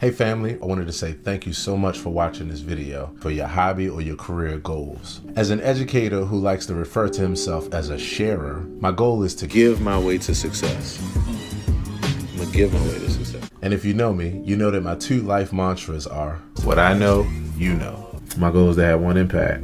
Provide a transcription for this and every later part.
Hey family, I wanted to say thank you so much for watching this video for your hobby or your career goals. As an educator who likes to refer to himself as a sharer, my goal is to give my way to success. I'm gonna give my way to success. And if you know me, you know that my two life mantras are, what I know, you know. My goal is to have one impact.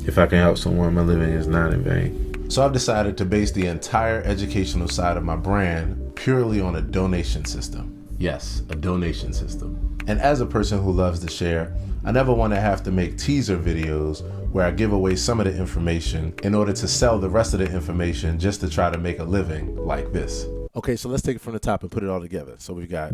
If I can help someone, my living is not in vain. So I've decided to base the entire educational side of my brand purely on a donation system. Yes, a donation system. And as a person who loves to share, I never want to have to make teaser videos where I give away some of the information in order to sell the rest of the information just to try to make a living like this. Okay, so let's take it from the top and put it all together. So we've got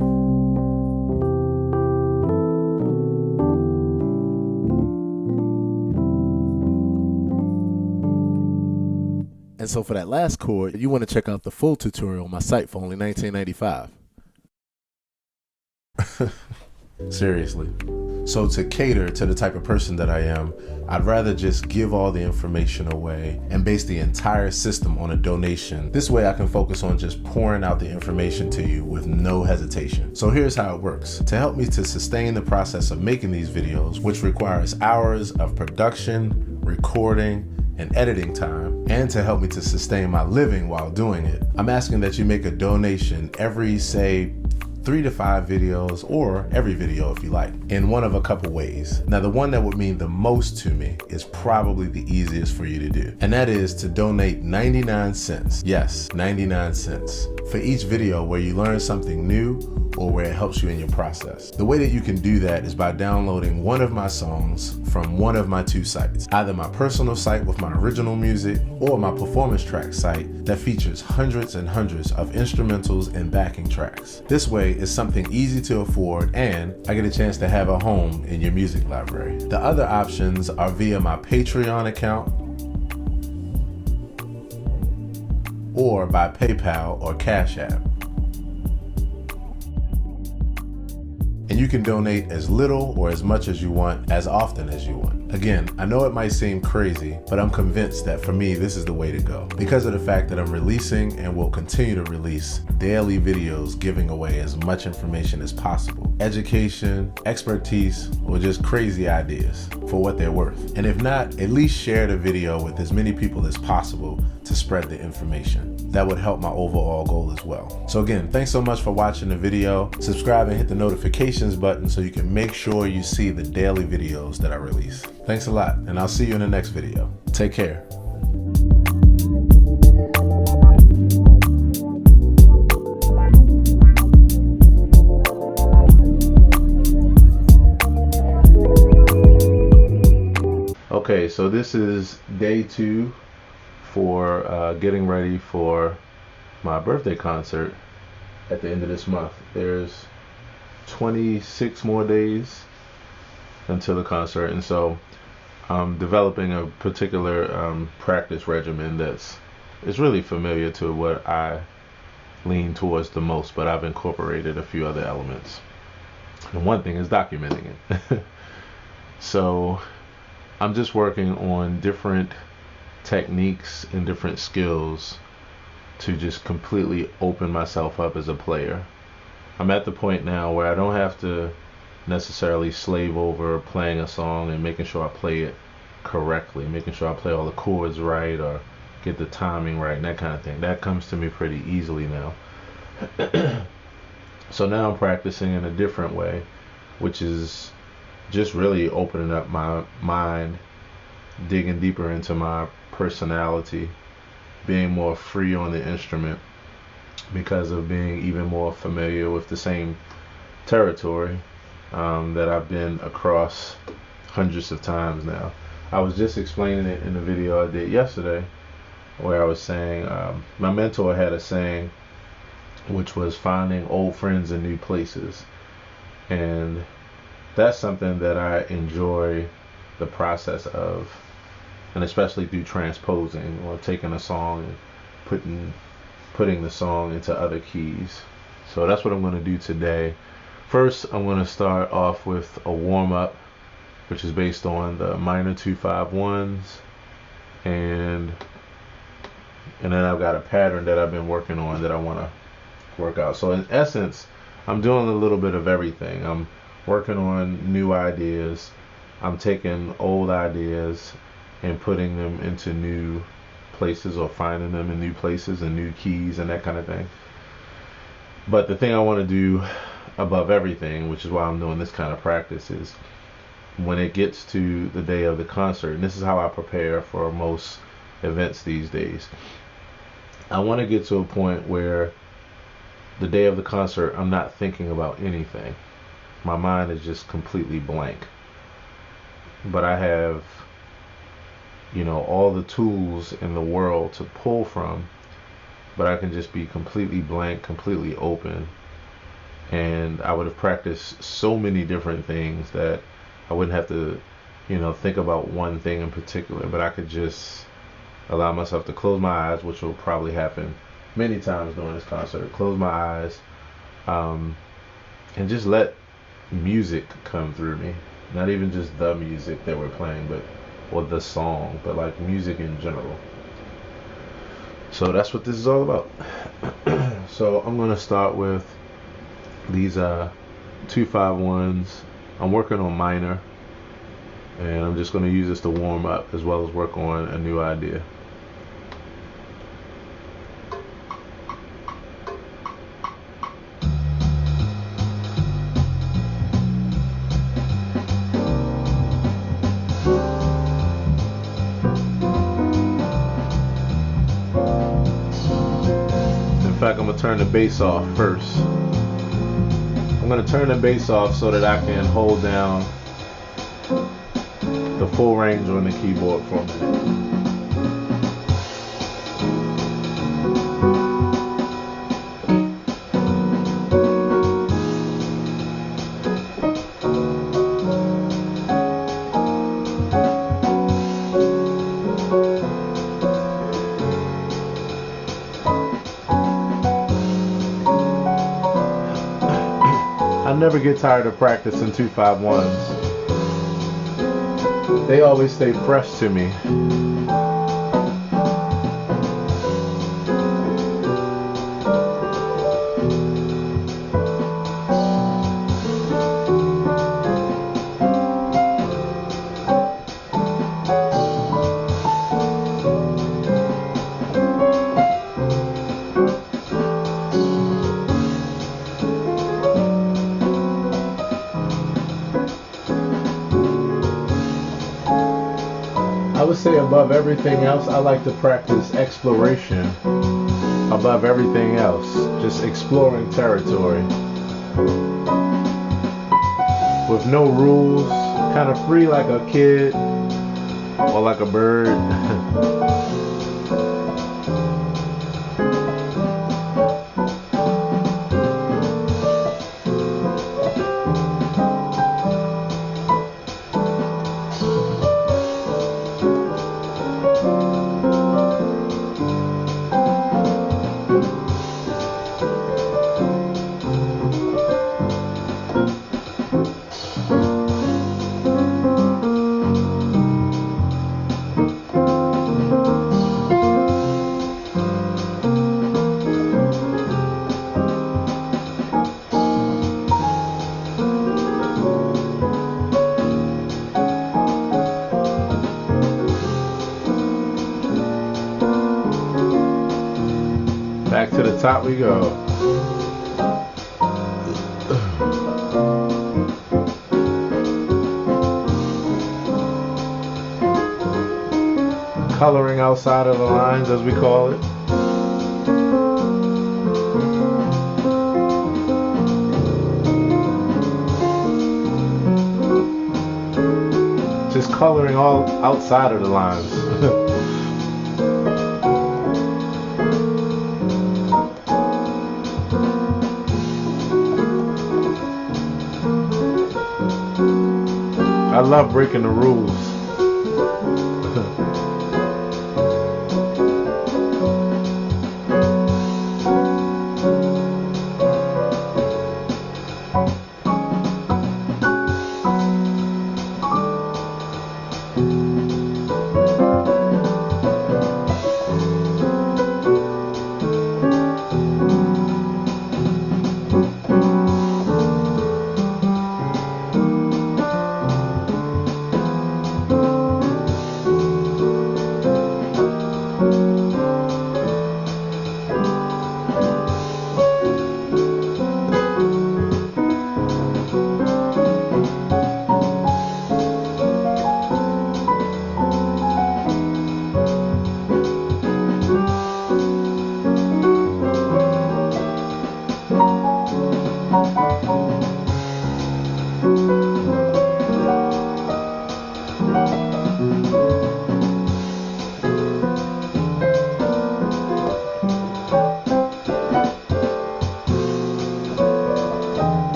and so for that last chord, you want to check out the full tutorial on my site for only $19.95. Seriously. So to cater to the type of person that I am, I'd rather just give all the information away and base the entire system on a donation. This way I can focus on just pouring out the information to you with no hesitation. So here's how it works. To help me to sustain the process of making these videos, which requires hours of production, recording, and editing time, and to help me to sustain my living while doing it, I'm asking that you make a donation every, say, 3 to 5 videos, or every video if you like, in one of a couple ways. Now, the one that would mean the most to me is probably the easiest for you to do, and that is to donate 99 cents. Yes, 99 cents for each video where you learn something new or where it helps you in your process. The way that you can do that is by downloading one of my songs from one of my two sites, either my personal site with my original music or my performance track site that features hundreds and hundreds of instrumentals and backing tracks. This way, it's something easy to afford and I get a chance to have a home in your music library. The other options are via my Patreon account or by PayPal or Cash App. And you can donate as little or as much as you want, as often as you want. Again, I know it might seem crazy, but I'm convinced that for me, this is the way to go. Because of the fact that I'm releasing and will continue to release daily videos giving away as much information as possible. Education, expertise, or just crazy ideas for what they're worth. And if not, at least share the video with as many people as possible to spread the information. That would help my overall goal as well. So again, thanks so much for watching the video. Subscribe and hit the notifications button so you can make sure you see the daily videos that I release. Thanks a lot, and I'll see you in the next video. Take care. Okay, so this is day 2 for getting ready for my birthday concert at the end of this month. There's 26 more days until the concert, and so I'm developing a particular practice regimen that's really familiar to what I lean towards the most, but I've incorporated a few other elements. And one thing is documenting it. So I'm just working on different techniques and different skills to just completely open myself up as a player. I'm at the point now where I don't have to necessarily slave over playing a song and making sure I play it correctly, making sure I play all the chords right or get the timing right and that kind of thing. That comes to me pretty easily now. So now I'm practicing in a different way, which is just really opening up my mind, digging deeper into my personality, being more free on the instrument because of being even more familiar with the same territory that I've been across hundreds of times now. I was just explaining it in the video I did yesterday where I was saying my mentor had a saying which was finding old friends in new places, and that's something that I enjoy the process of, and especially through transposing or taking a song and putting the song into other keys. So that's what I'm going to do today. First, I'm going to start off with a warm-up, which is based on the minor 2-5-1s, and then I've got a pattern that I've been working on that I want to work out. So in essence, I'm doing a little bit of everything. I'm working on new ideas. I'm taking old ideas and putting them into new places, or finding them in new places and new keys and that kind of thing. But the thing I want to do above everything, which is why I'm doing this kind of practice, is when it gets to the day of the concert, and this is how I prepare for most events these days, I want to get to a point where the day of the concert, I'm not thinking about anything. My mind is just completely blank. But I have, all the tools in the world to pull from, but I can just be completely blank, completely open. And I would have practiced so many different things that I wouldn't have to, think about one thing in particular, but I could just allow myself to close my eyes, which will probably happen many times during this concert. Close my eyes, and just let music come through me. Not even just the music that we're playing, or the song, but like music in general. So that's what this is all about. So I'm gonna start with these 2-5-1s. I'm working on minor, and I'm just gonna use this to warm up as well as work on a new idea. In fact, I'm gonna turn the bass off first. I'm gonna turn the bass off so that I can hold down the full range on the keyboard for a minute. I never get tired of practicing 2-5-1s. They always stay fresh to me. I would say above everything else, I like to practice exploration above everything else. Just exploring territory with no rules, kind of free like a kid or like a bird. Back to the top we go. Coloring outside of the lines, as we call it. Just coloring all outside of the lines. I love breaking the rules.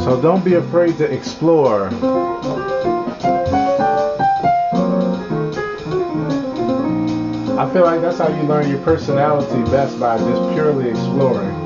So don't be afraid to explore. I feel like that's how you learn your personality best, by just purely exploring.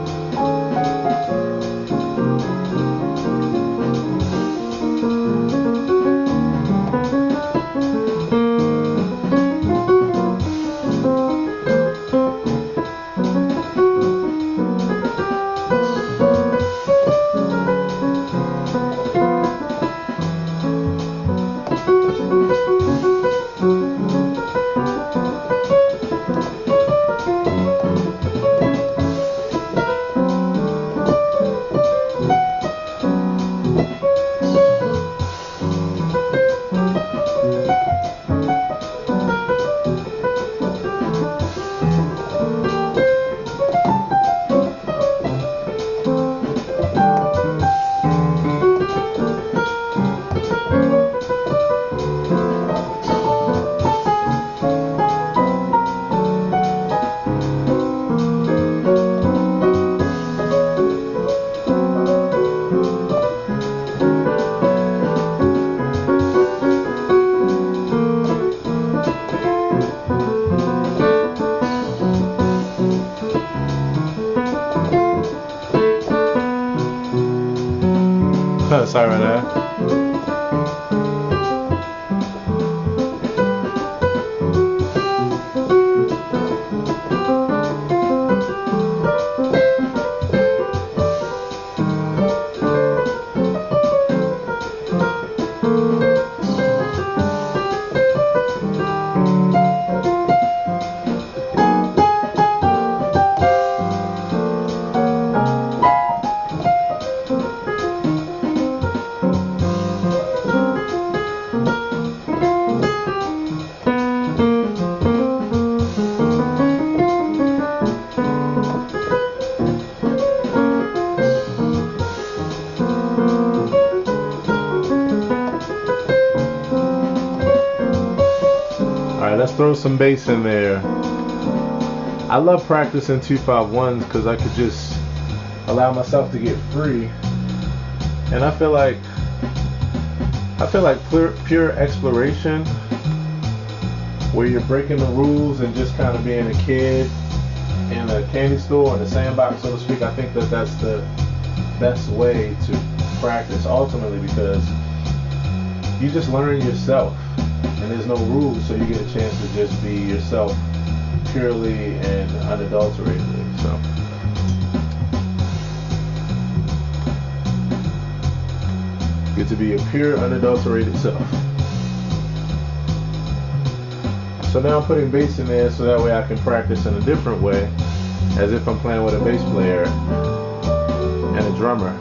Sorry about that. Let's throw some bass in there. I love practicing 2-5-1s because I could just allow myself to get free, and I feel like pure exploration, where you're breaking the rules and just kind of being a kid in a candy store, in a sandbox, so to speak. I think that that's the best way to practice ultimately, because you just learn yourself. And there's no rules, so you get a chance to just be yourself purely and unadulteratedly. So get to be a pure, unadulterated self. So now I'm putting bass in there so that way I can practice in a different way, as if I'm playing with a bass player and a drummer.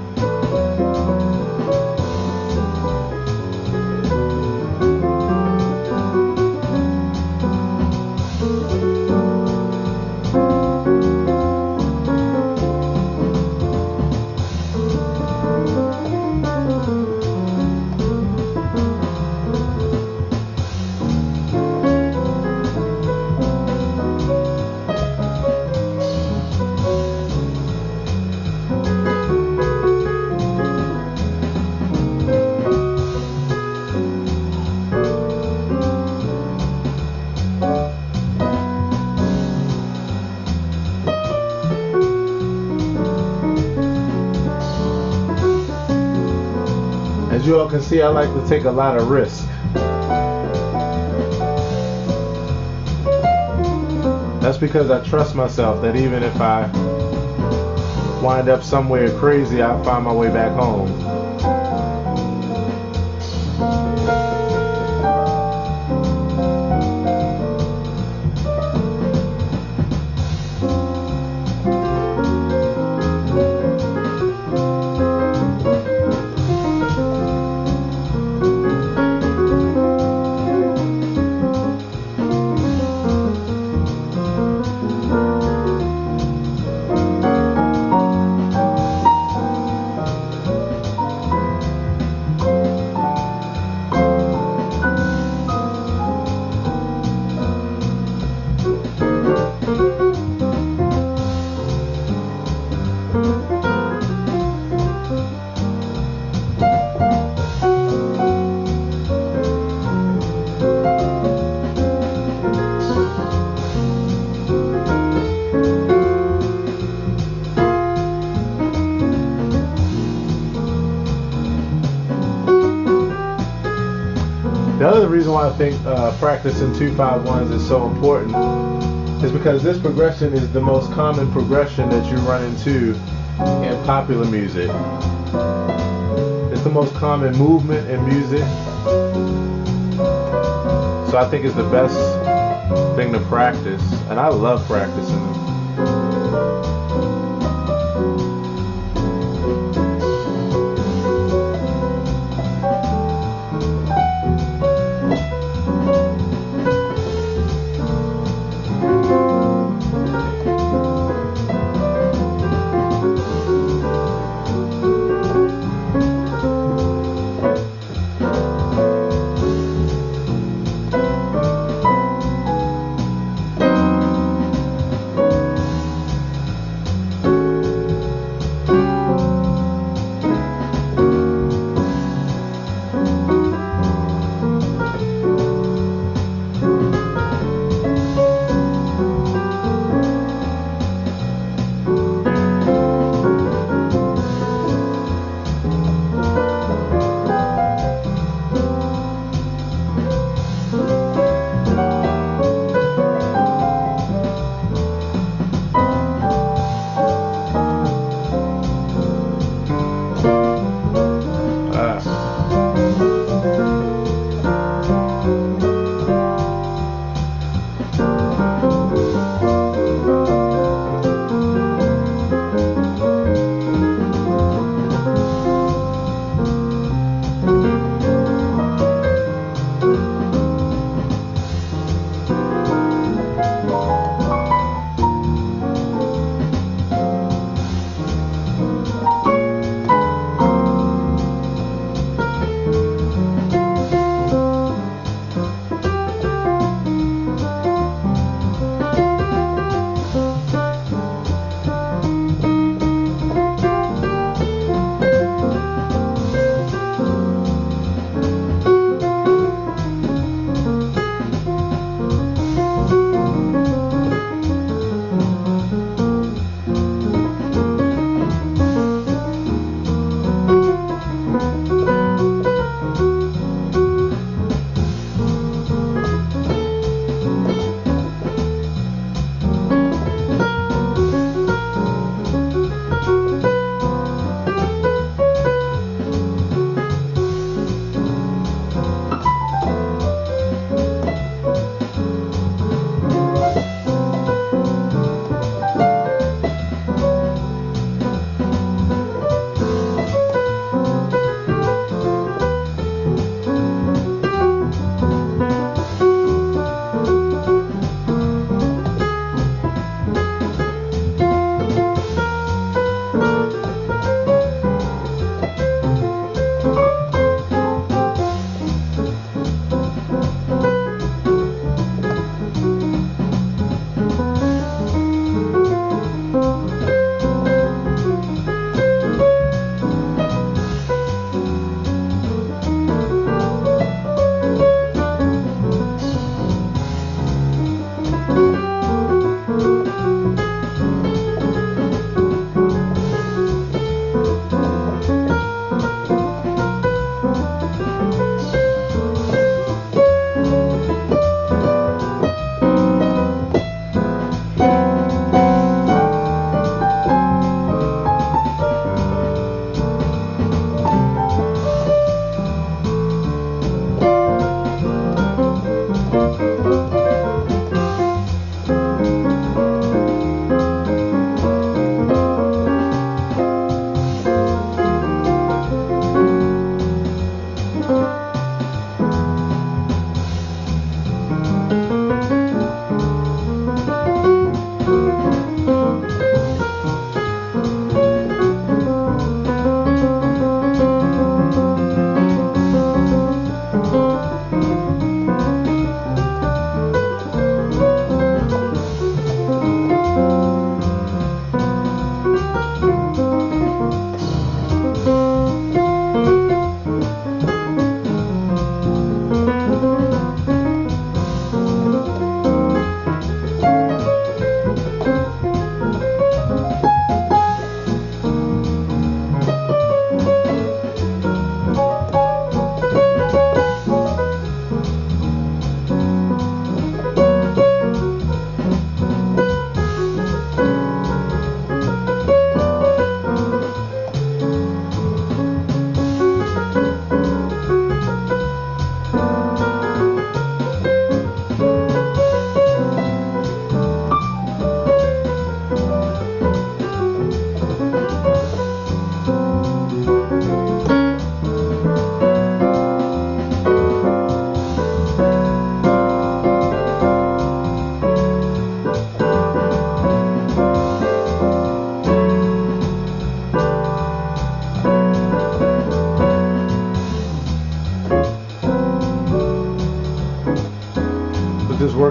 As you all can see, I like to take a lot of risk. That's because I trust myself that even if I wind up somewhere crazy, I'll find my way back home. Another reason why I think practicing 2-5-1s is so important is because this progression is the most common progression that you run into in popular music. It's the most common movement in music. So I think it's the best thing to practice, and I love practicing them.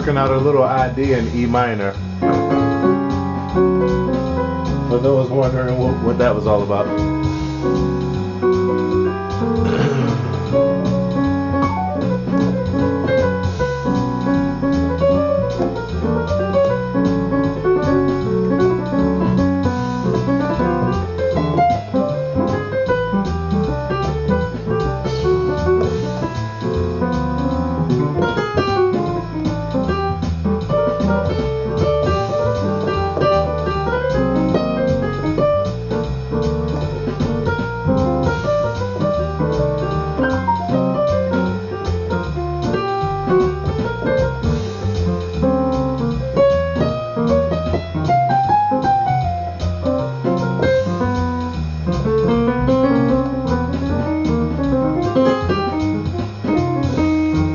working out a little idea in E minor. For those wondering what that was all about.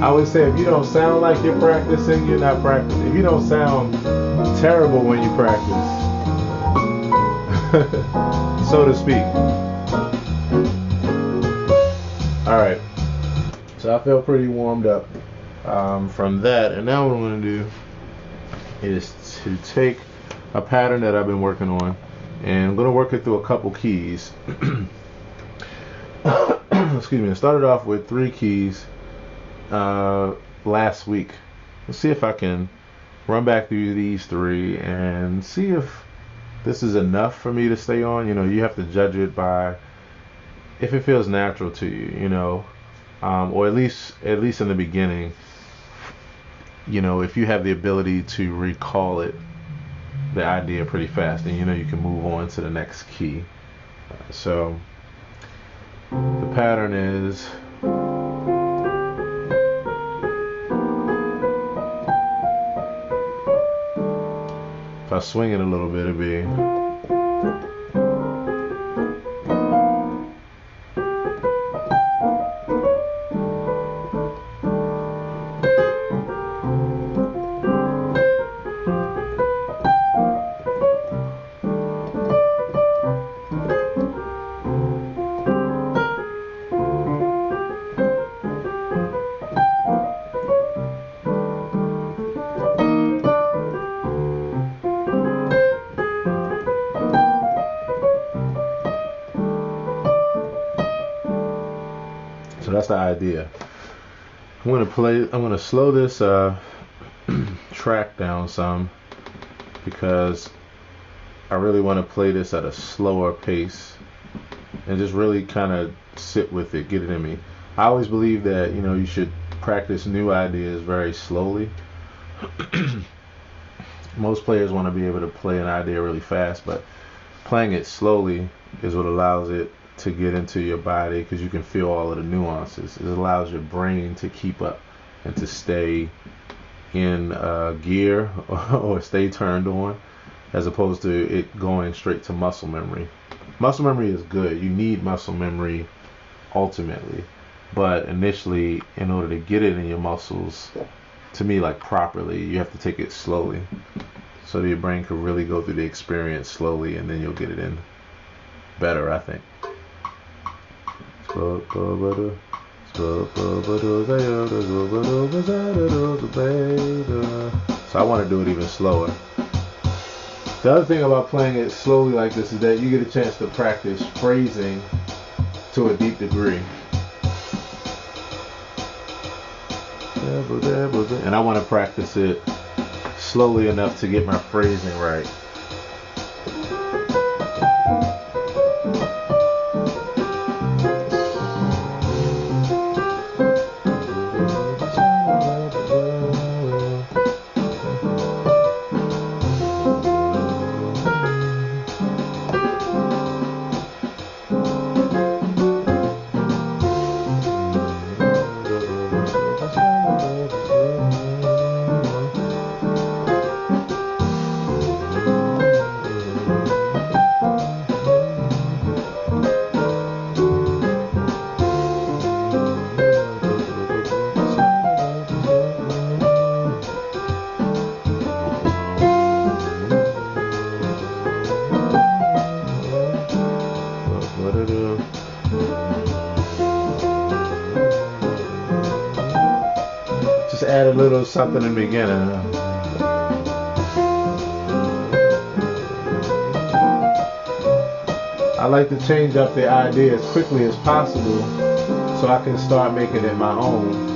I always say, if you don't sound like you're practicing, you're not practicing. If you don't sound terrible when you practice, so to speak. Alright, so I feel pretty warmed up from that, and now what I'm going to do is to take a pattern that I've been working on, and I'm going to work it through a couple keys. Excuse me. I started off with 3 keys last week. Let's see if I can run back through these 3 and see if this is enough for me to stay on. You know, you have to judge it by if it feels natural to you, you know, or at least in the beginning, you know, if you have the ability to recall the idea pretty fast, and you know you can move on to the next key. So the pattern is if I swing it a little bit, it'd be so that's the idea. I'm gonna slow this track down some because I really want to play this at a slower pace and just really kind of sit with it, get it in me. I always believe that, you know, you should practice new ideas very slowly. Most players want to be able to play an idea really fast, but playing it slowly is what allows it to get into your body, because you can feel all of the nuances. It allows your brain to keep up and to stay in gear or stay turned on, as opposed to it going straight to muscle memory. Muscle memory is good. You need muscle memory ultimately, but initially, in order to get it in your muscles, to me, like properly, you have to take it slowly, so that your brain can really go through the experience slowly, and then you'll get it in better, I think. So I want to do it even slower. The other thing about playing it slowly like this is that you get a chance to practice phrasing to a deep degree. And I want to practice it slowly enough to get my phrasing right. Just add a little something in the beginning. I like to change up the idea as quickly as possible so I can start making it my own.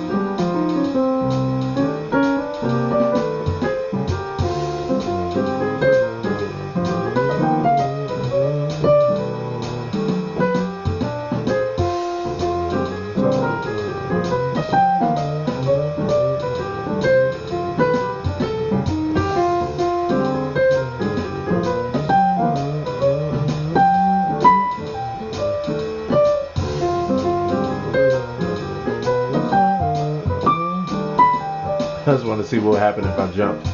I just want to see what would happen if I jumped.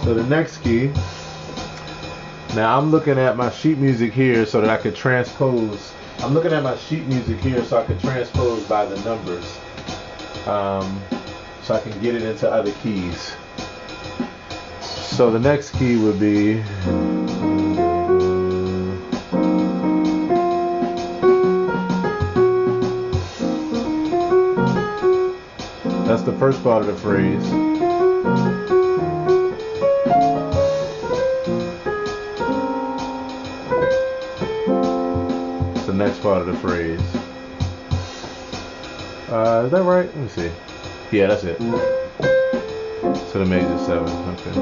So the next key, now I'm looking at my sheet music here so that I could transpose. I'm looking at my sheet music here so I could transpose by the numbers. So I can get it into other keys. So the next key would be that's the first part of the phrase. Next part of the phrase. Is that right? Let me see. Yeah, that's it. So the major 7. Okay.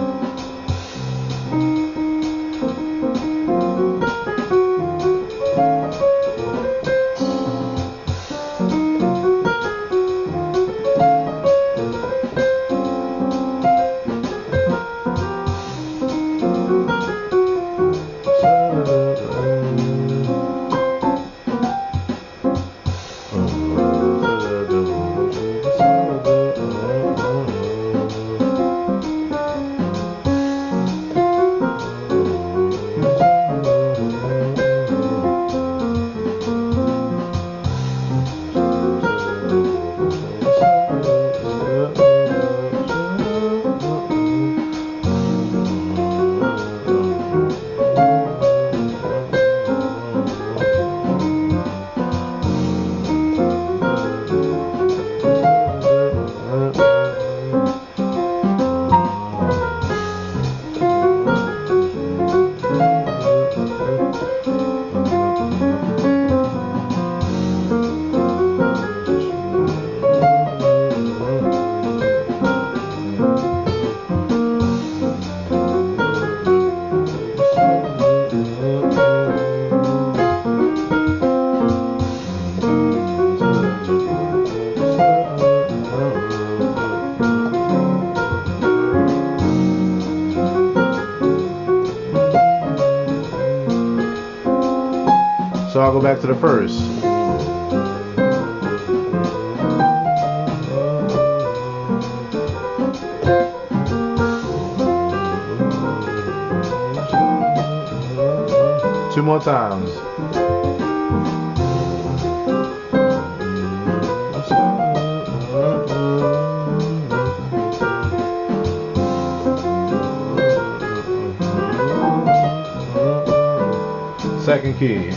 So I'll go back to the first. Two more times. Second key.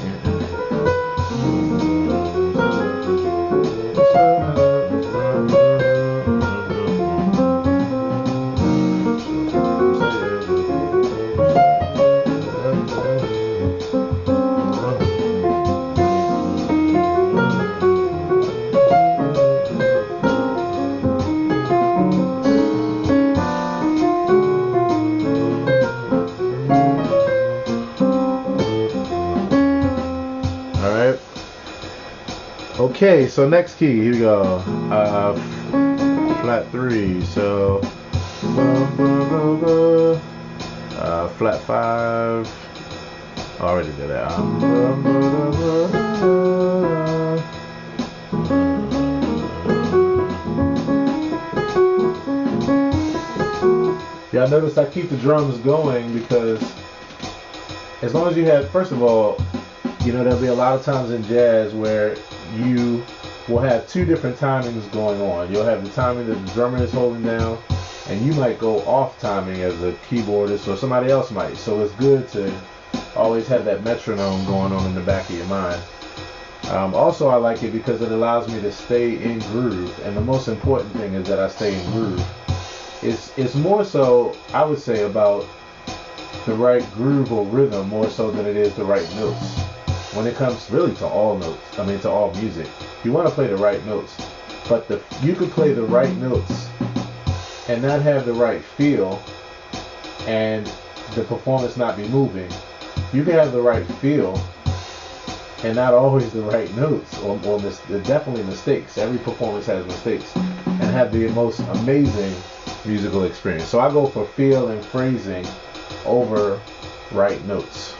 Okay, so next key, here we go. Flat 3, so flat 5. Already did that. Y'all notice I keep the drums going because as long as you have, first of all, you know, there'll be a lot of times in jazz where you will have two different timings going on. You'll have the timing that the drummer is holding down, and you might go off timing as a keyboardist, or somebody else might. So it's good to always have that metronome going on in the back of your mind. Also, I like it because it allows me to stay in groove, and the most important thing is that I stay in groove. It's more so, I would say, about the right groove or rhythm more so than it is the right notes. When it comes really to all notes, to all music, you want to play the right notes, but you can play the right notes and not have the right feel, and the performance not be moving. You can have the right feel and not always the right notes, or definitely mistakes. Every performance has mistakes, and have the most amazing musical experience. So I go for feel and phrasing over right notes.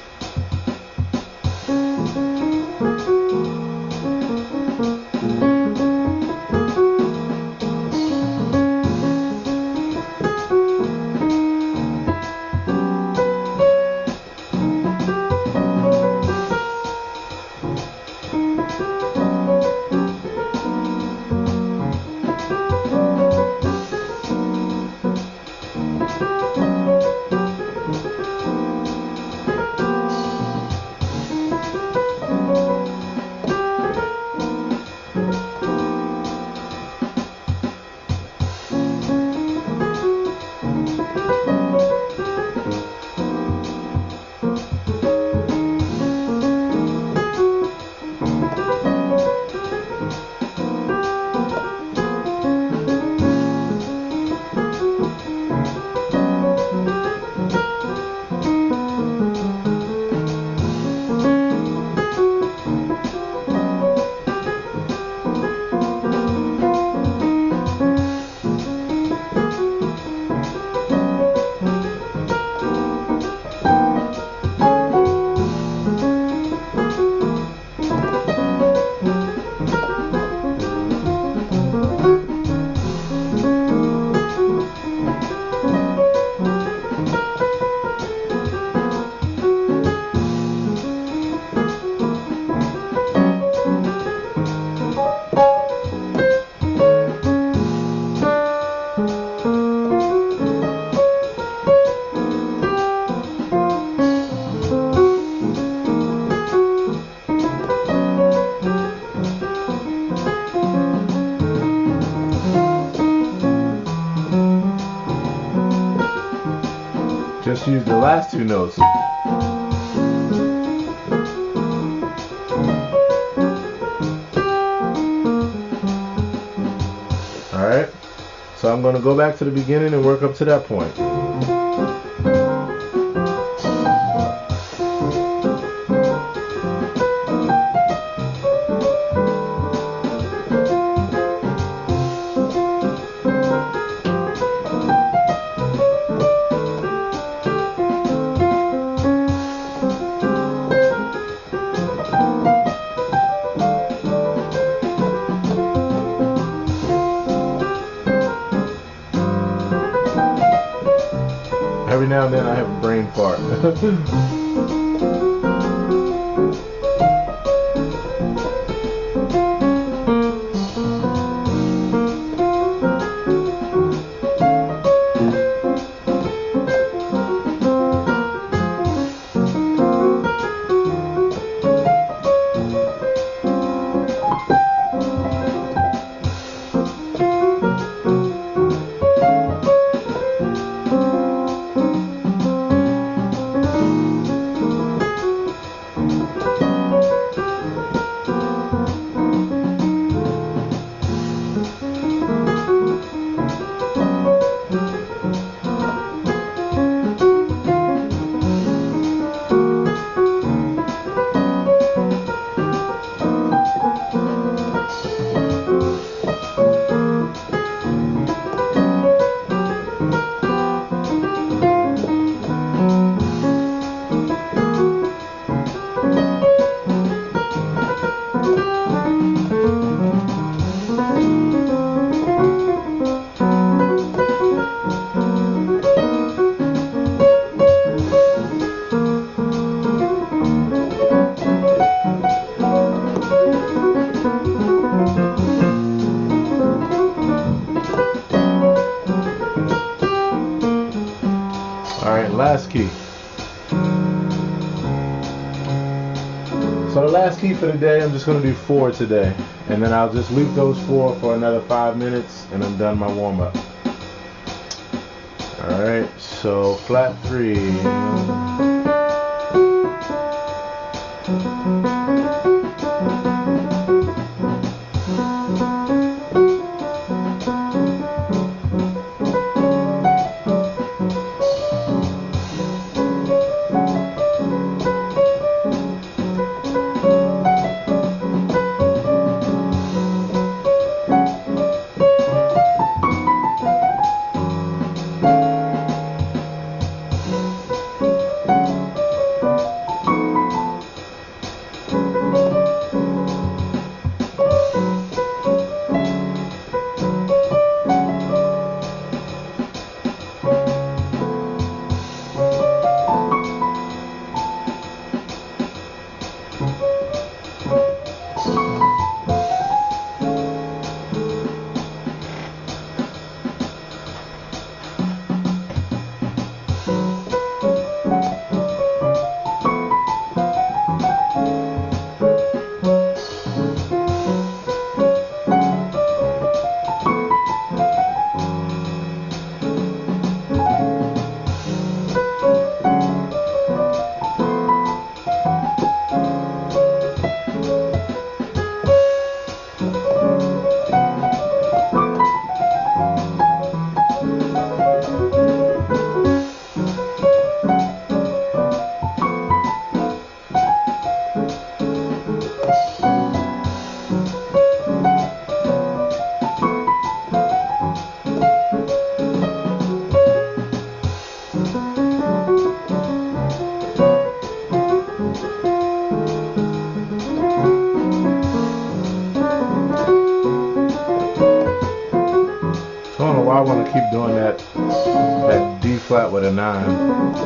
Just use the last two notes. Alright, so I'm going to go back to the beginning and work up to that point. Every now and then I have a brain fart. All right, last key. So the last key for the day, I'm just going to do 4 today. And then I'll just loop those 4 for another 5 minutes and I'm done my warm up. All right, so flat 3. I want to keep doing that D flat with a 9.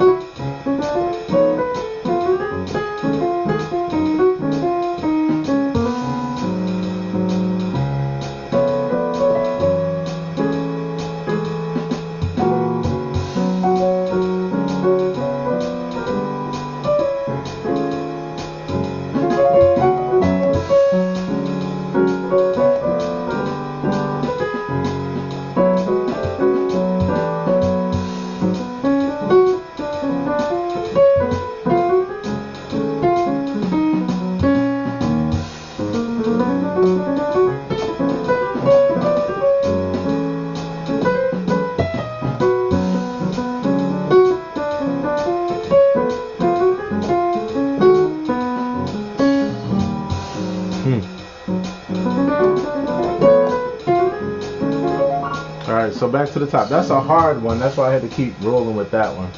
Alright, so back to the top. That's a hard one. That's why I had to keep rolling with that one.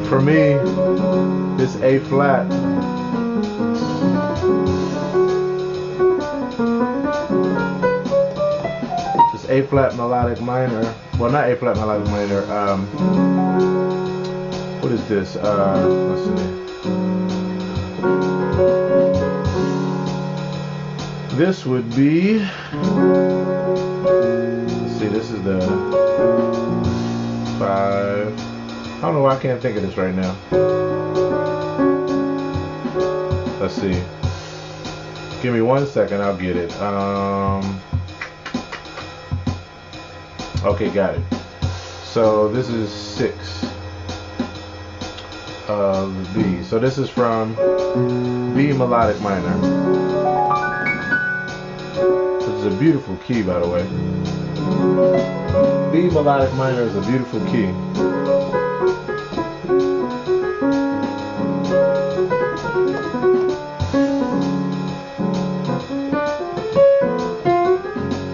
For me, this A flat. This A flat melodic minor. Well, not A flat melodic minor. What is this? Let's see. This would be. Let's see. This is the 5. I don't know why I can't think of this right now. Let's see. Give me 1 second. I'll get it. Okay, got it. So this is 6 of B. So this is from B melodic minor. Which is a beautiful key, by the way. B melodic minor is a beautiful key.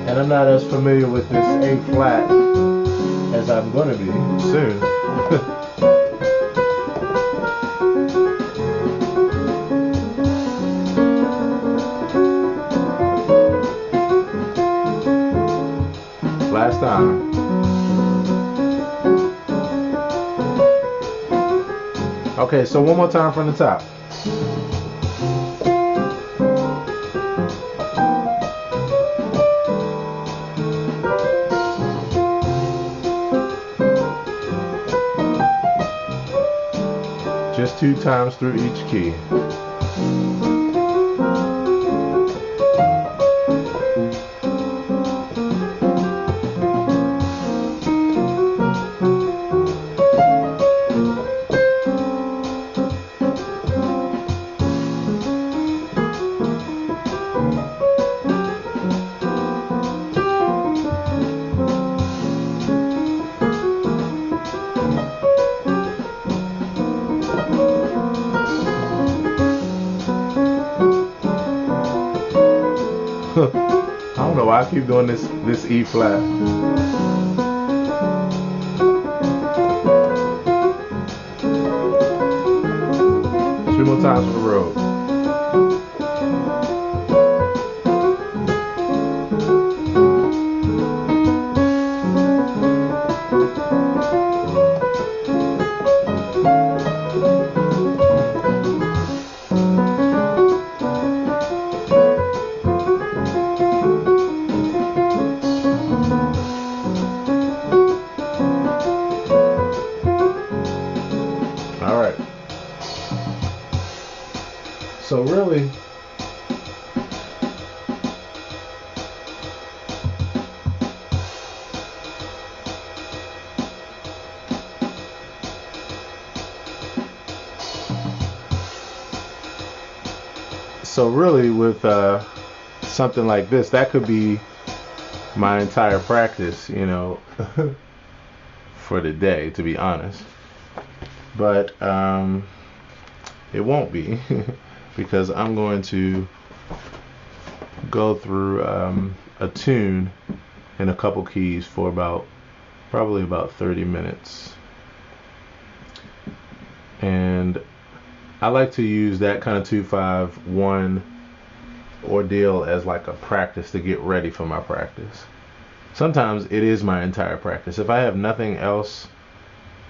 And I'm not as familiar with this A flat as I'm going to be soon. Last time. Okay, so one more time from the top. Just 2 times through each key. I don't know why I keep doing this E flat. 2 more times for the road. So really, with something like this, that could be my entire practice, you know, for the day, to be honest. But it won't be. Because I'm going to go through a tune in a couple keys for probably about 30 minutes. And I like to use that kind of 2-5-1 ordeal as like a practice to get ready for my practice. Sometimes it is my entire practice. If I have nothing else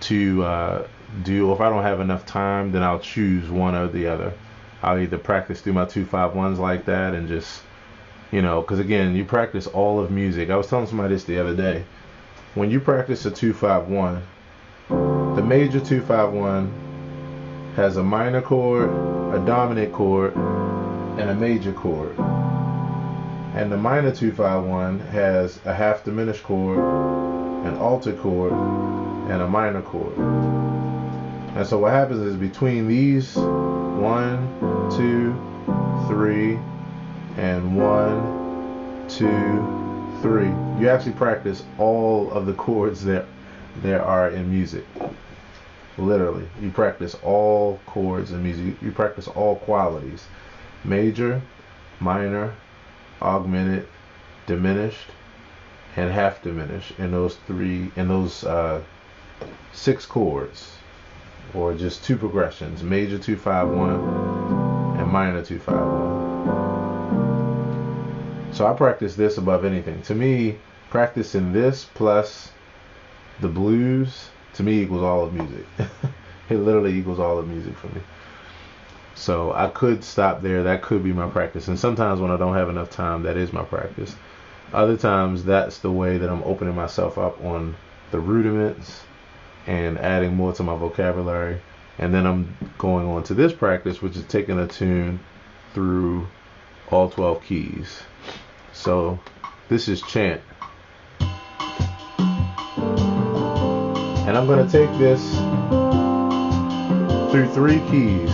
to do, or if I don't have enough time, then I'll choose one or the other. I'll either practice through my 2-5-1s like that and just, you know, because again, you practice all of music. I was telling somebody this the other day. When you practice a 2-5-1, the major 2-5-1 has a minor chord, a dominant chord, and a major chord. And the minor 2-5-1 has a half diminished chord, an altered chord, and a minor chord. And so what happens is between these 1, 2, 3, and 1, 2, 3, you actually practice all of the chords that there are in music. Literally, you practice all chords in music. You practice all qualities: major, minor, augmented, diminished, and half diminished in those 6 chords. Or just 2 progressions, major 2-5-1 and minor 2-5-1. So I practice this above anything. To me, practicing this plus the blues, to me, equals all of music. It literally equals all of music for me. So I could stop there. That could be my practice. And sometimes when I don't have enough time, that is my practice. Other times, that's the way that I'm opening myself up on the rudiments and adding more to my vocabulary. And then I'm going on to this practice, which is taking a tune through all 12 keys. So this is Chant. And I'm going to take this through 3 keys.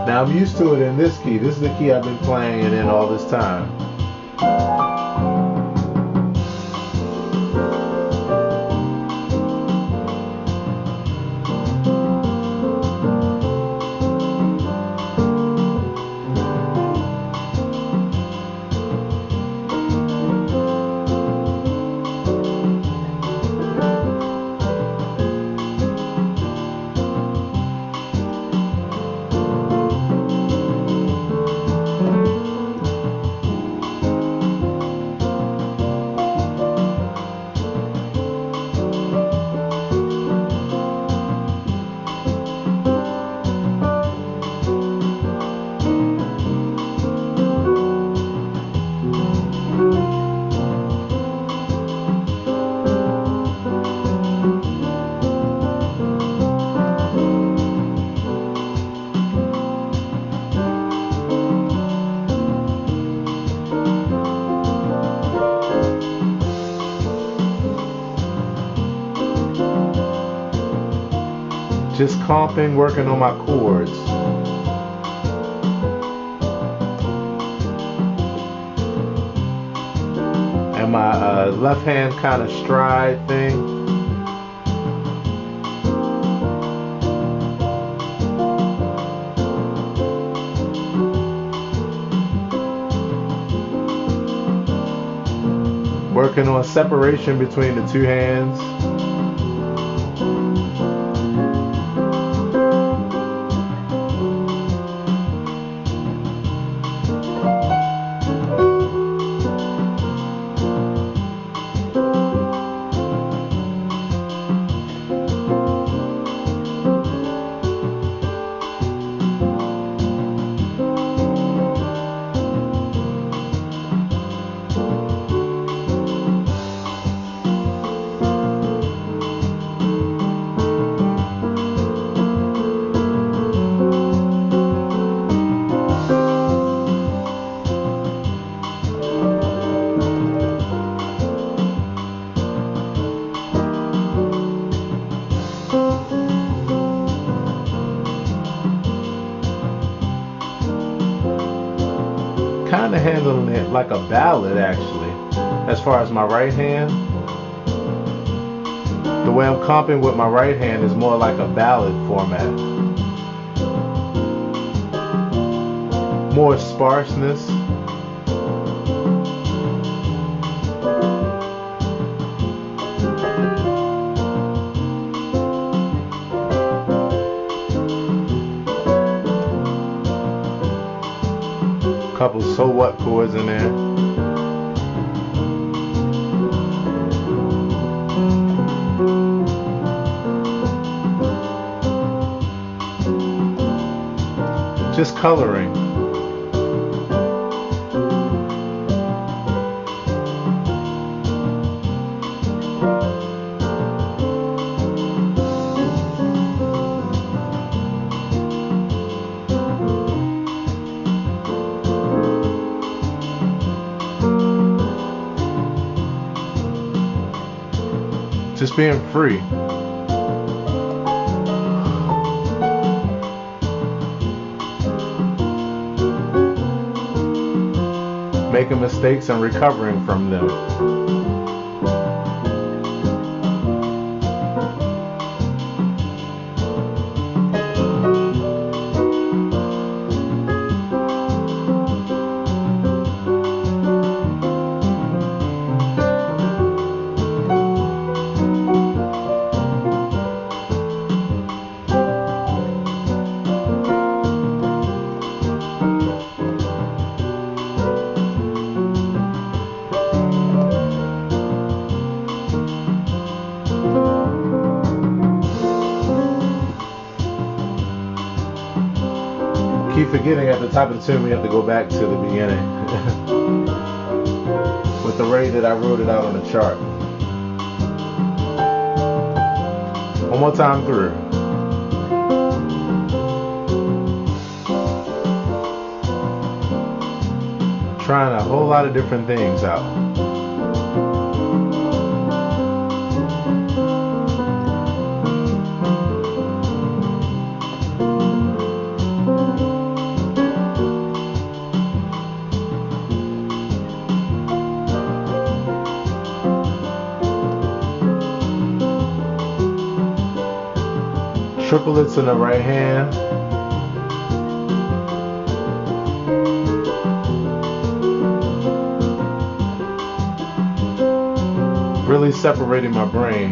Now I'm used to it in this key. This is the key I've been playing it in all this time. Just comping, working on my chords. And my left hand kind of stride thing. Working on separation between the two hands. Kind of handling it like a ballad, actually, as far as my right hand. The way I'm comping with my right hand is more like a ballad format. More sparseness. Couple so what chords in there. Just coloring. Just being free. Making mistakes and recovering from them. Keep forgetting at the top of the tune we have to go back to the beginning with the way that I wrote it out on the chart. One more time through. Trying a whole lot of different things out. Triplets in the right hand. Really separating my brain.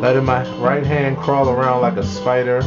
Letting my right hand crawl around like a spider.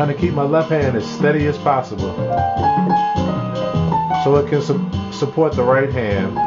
Trying to keep my left hand as steady as possible so it can support the right hand.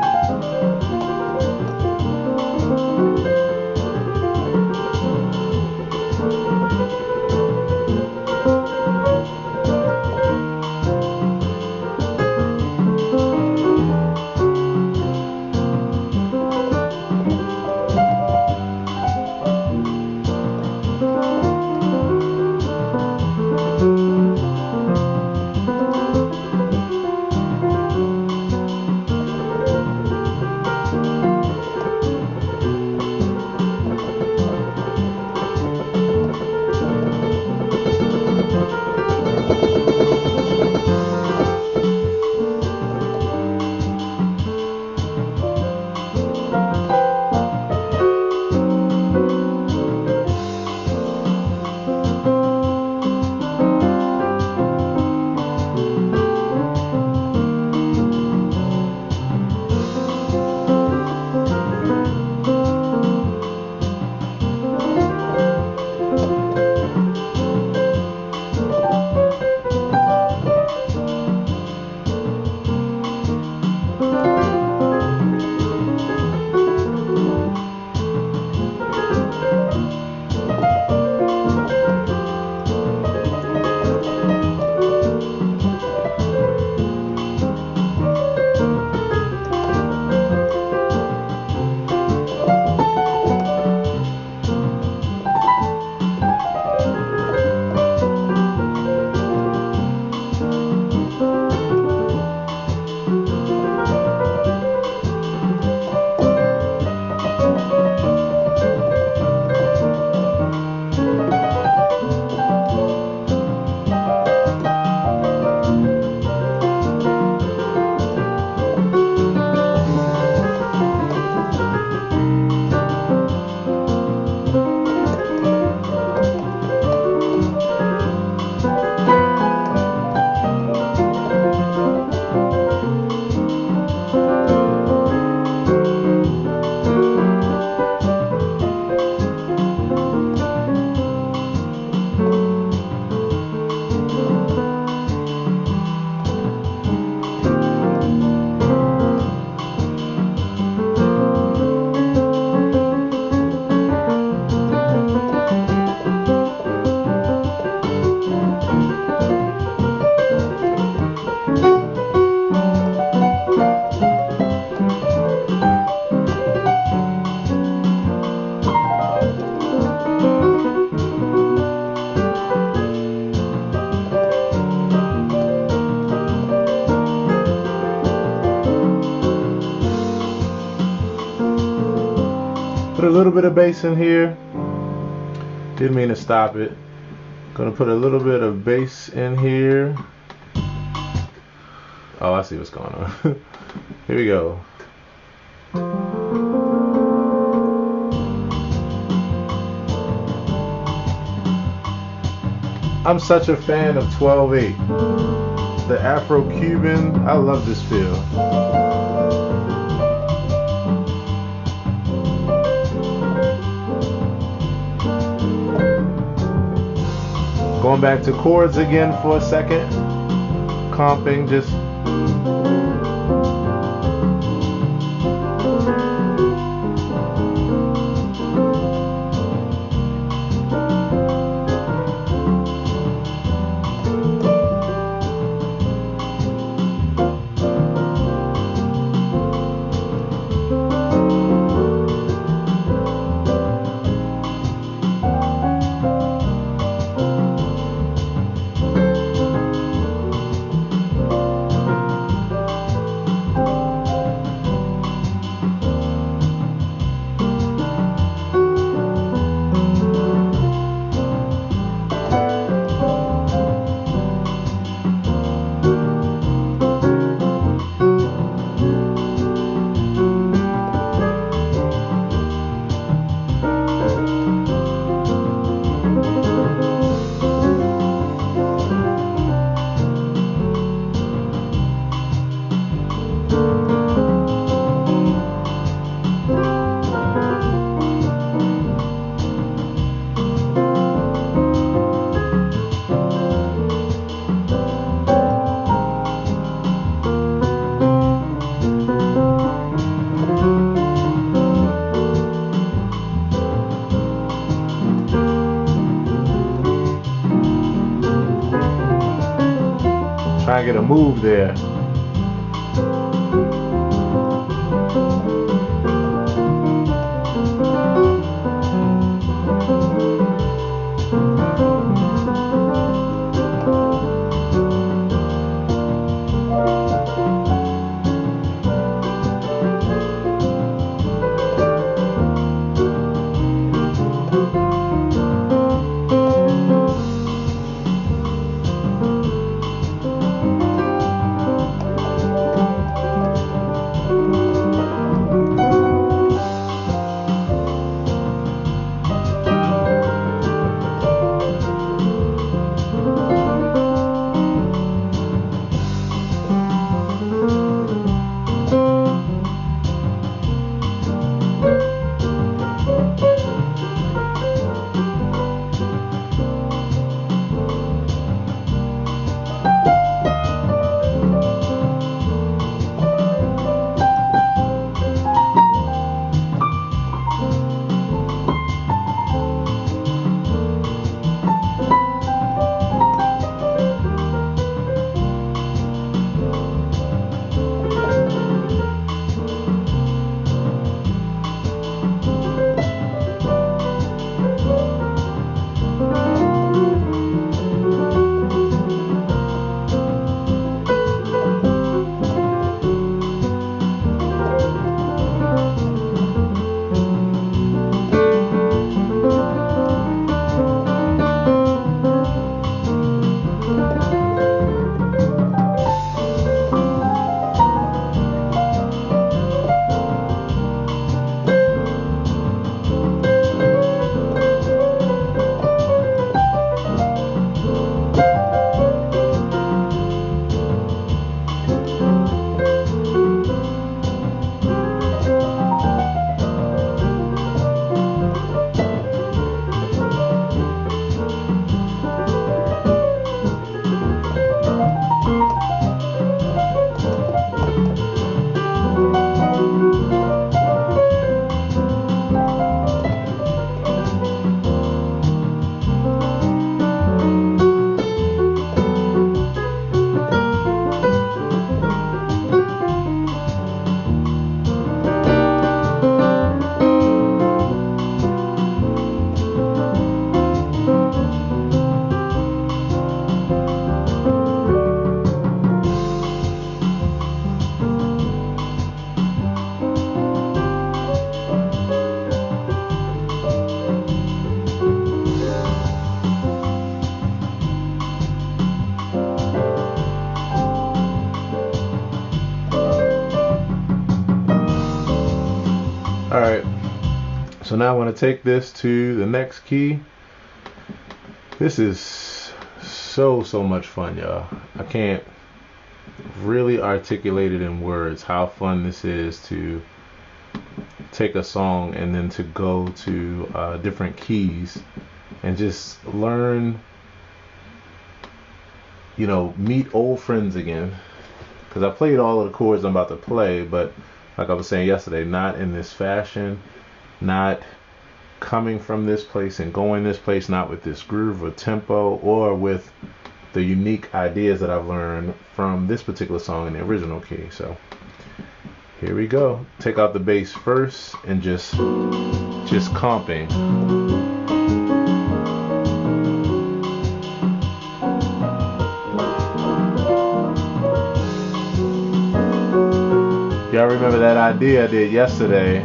Put a little bit of bass in here. Didn't mean to stop it. Gonna put a little bit of bass in here. Oh, I see what's going on. Here we go. I'm such a fan of 12/8. The Afro-Cuban, I love this feel. Going back to chords again for a second. Comping, just move there. Alright, so now I want to take this to the next key. This is so much fun, y'all. I can't really articulate it in words how fun this is to take a song and then to go to different keys and just learn, you know, meet old friends again. Because I played all of the chords I'm about to play, but like I was saying yesterday, not in this fashion, not coming from this place and going this place, not with this groove or tempo or with the unique ideas that I've learned from this particular song in the original key. So here we go. Take out the bass first and just comping. Y'all remember that idea I did yesterday?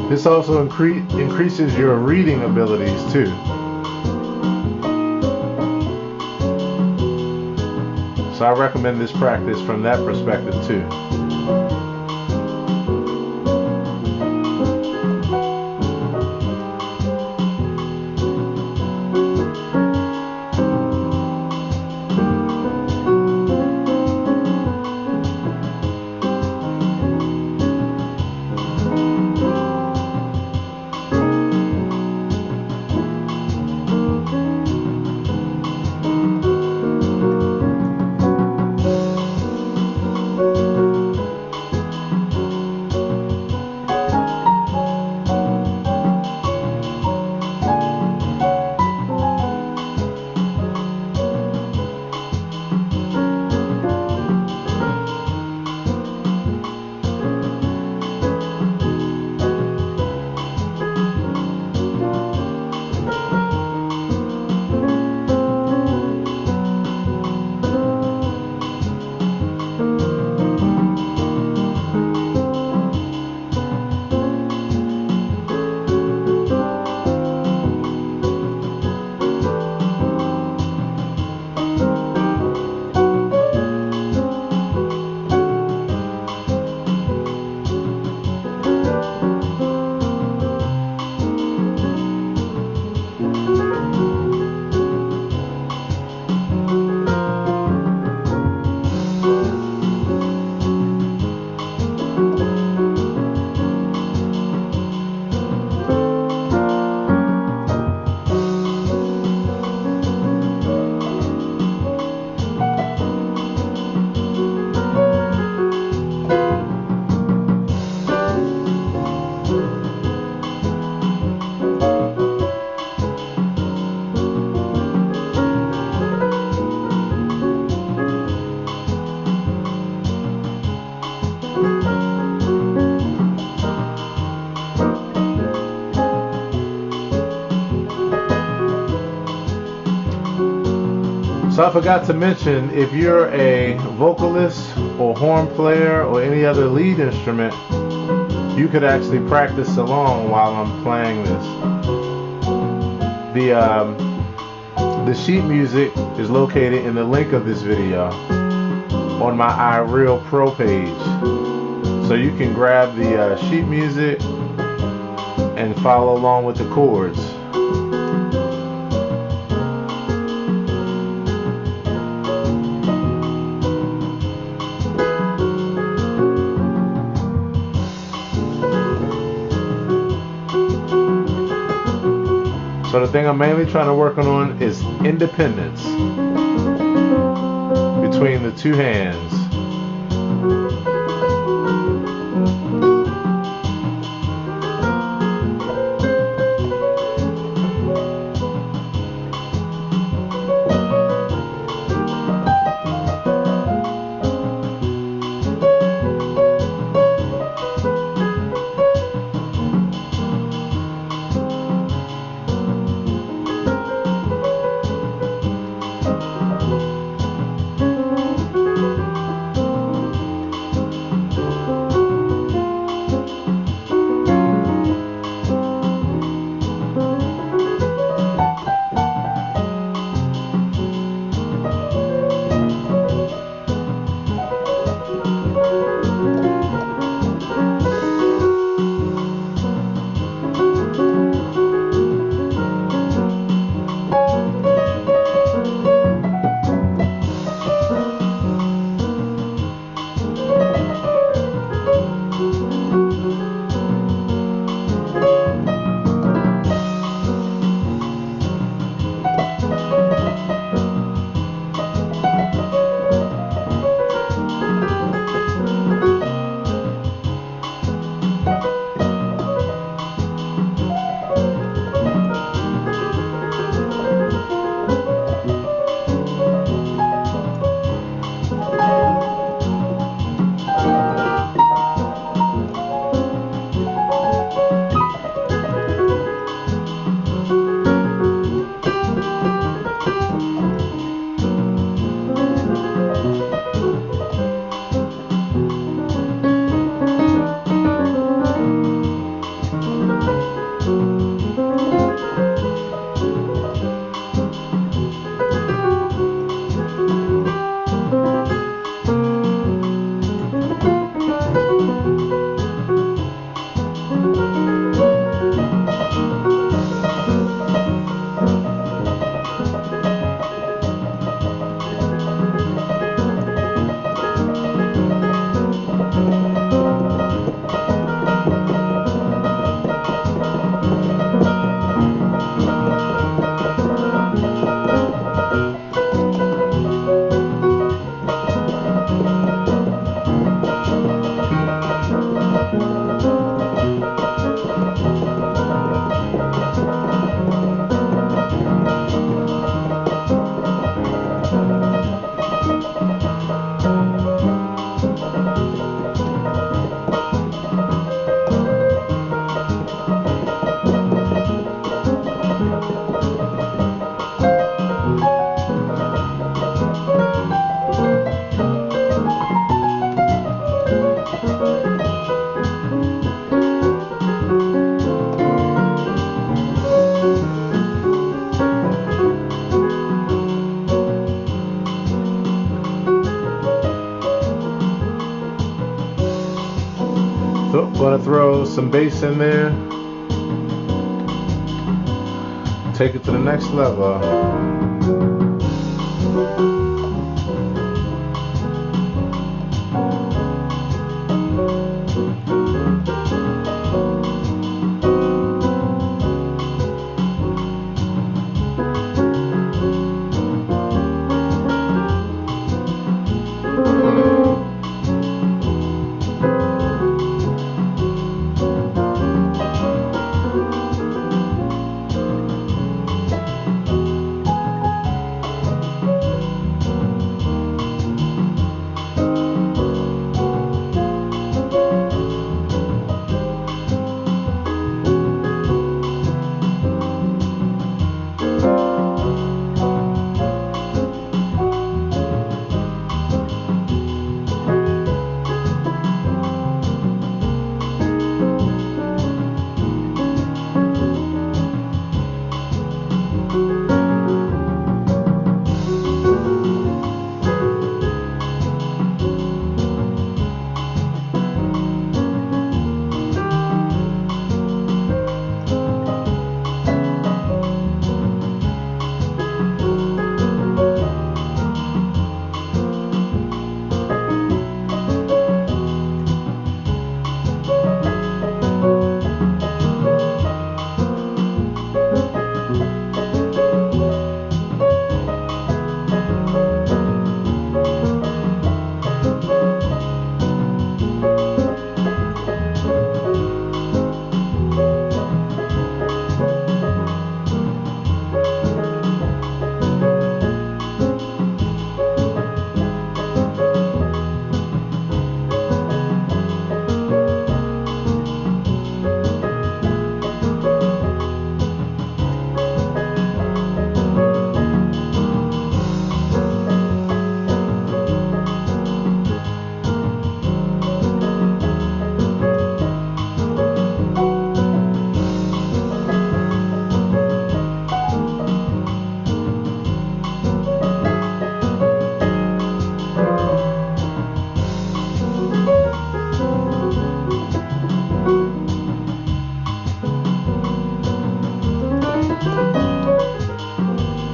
This also increases your reading abilities too. So I recommend this practice from that perspective too. So I forgot to mention, if you're a vocalist or horn player or any other lead instrument, you could actually practice along while I'm playing this. The sheet music is located in the link of this video on my iReal Pro page. So you can grab the sheet music and follow along with the chords. So the thing I'm mainly trying to work on is independence between the two hands. So I'm gonna throw some bass in there. Take it to the next level.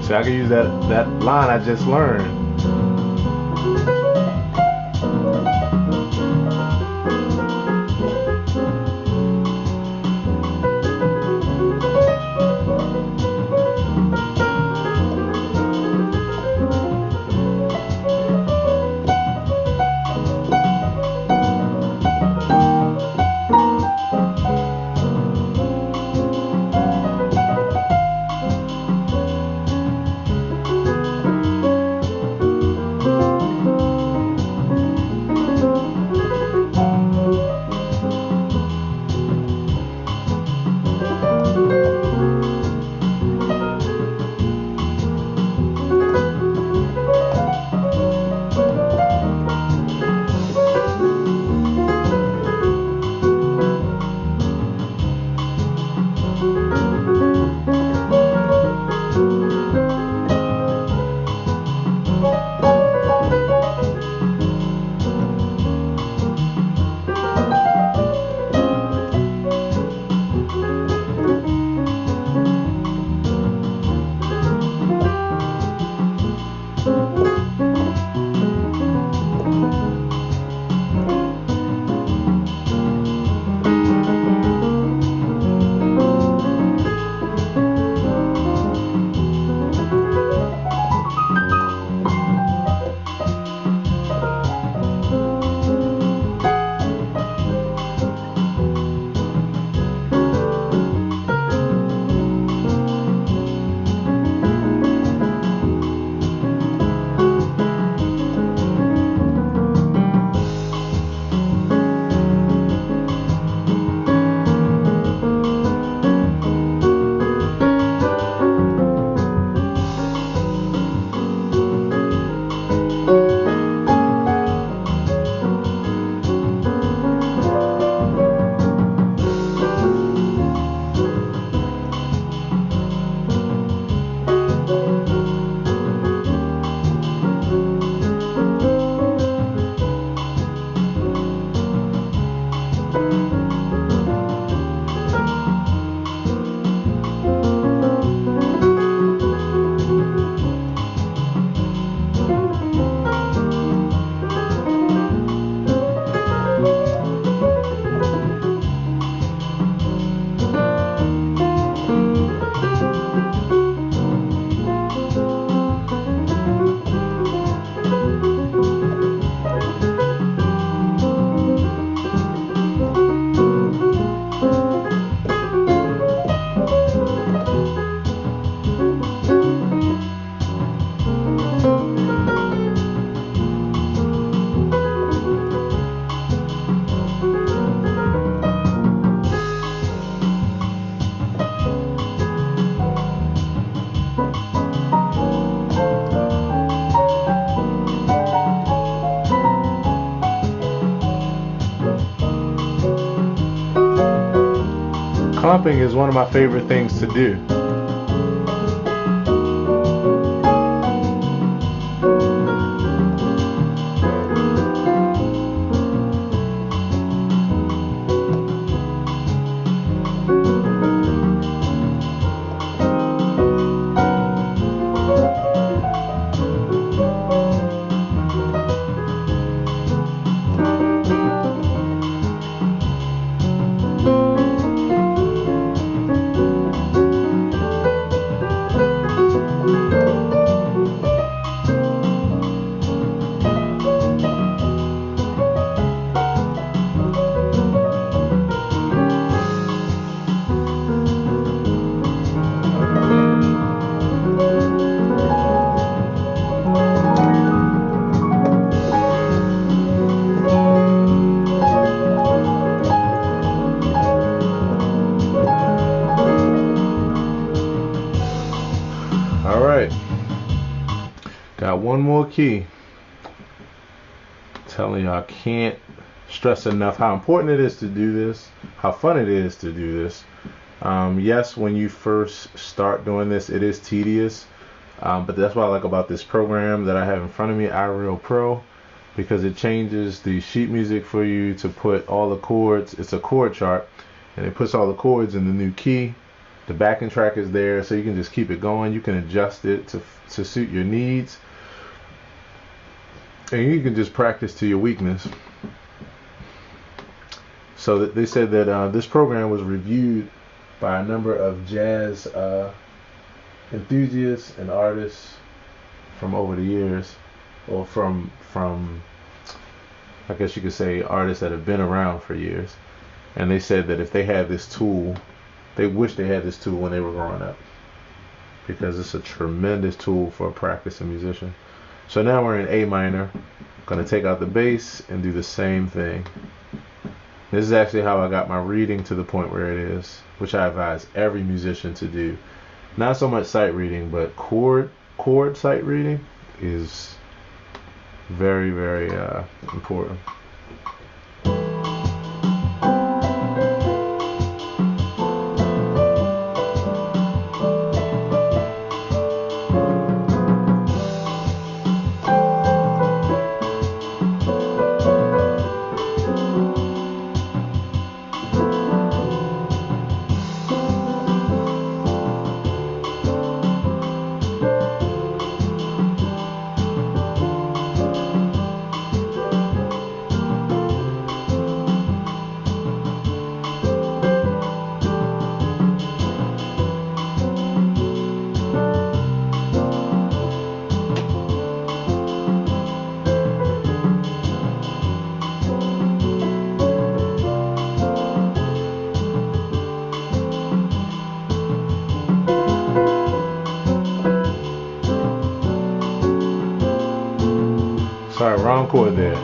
So I can use that line I just learned. Clumping is one of my favorite things to do. Alright, got one more key. I'm telling you, I can't stress enough how important it is to do this, how fun it is to do this. Yes, when you first start doing this, it is tedious, but that's what I like about this program that I have in front of me, iReal Pro, because it changes the sheet music for you to put all the chords. It's a chord chart, and it puts all the chords in the new key. The backing track is there, so you can just keep it going. You can adjust it to suit your needs, and you can just practice to your weakness. So they said that this program was reviewed by a number of jazz enthusiasts and artists from over the years, or from I guess you could say artists that have been around for years. And they said that if they had this tool, they wish they had this tool when they were growing up, because it's a tremendous tool for a practicing musician. So now we're in A minor. Going to take out the bass and do the same thing. This is actually how I got my reading to the point where it is, which I advise every musician to do. Not so much sight reading, but chord sight reading is very, very important. Sorry, wrong chord there.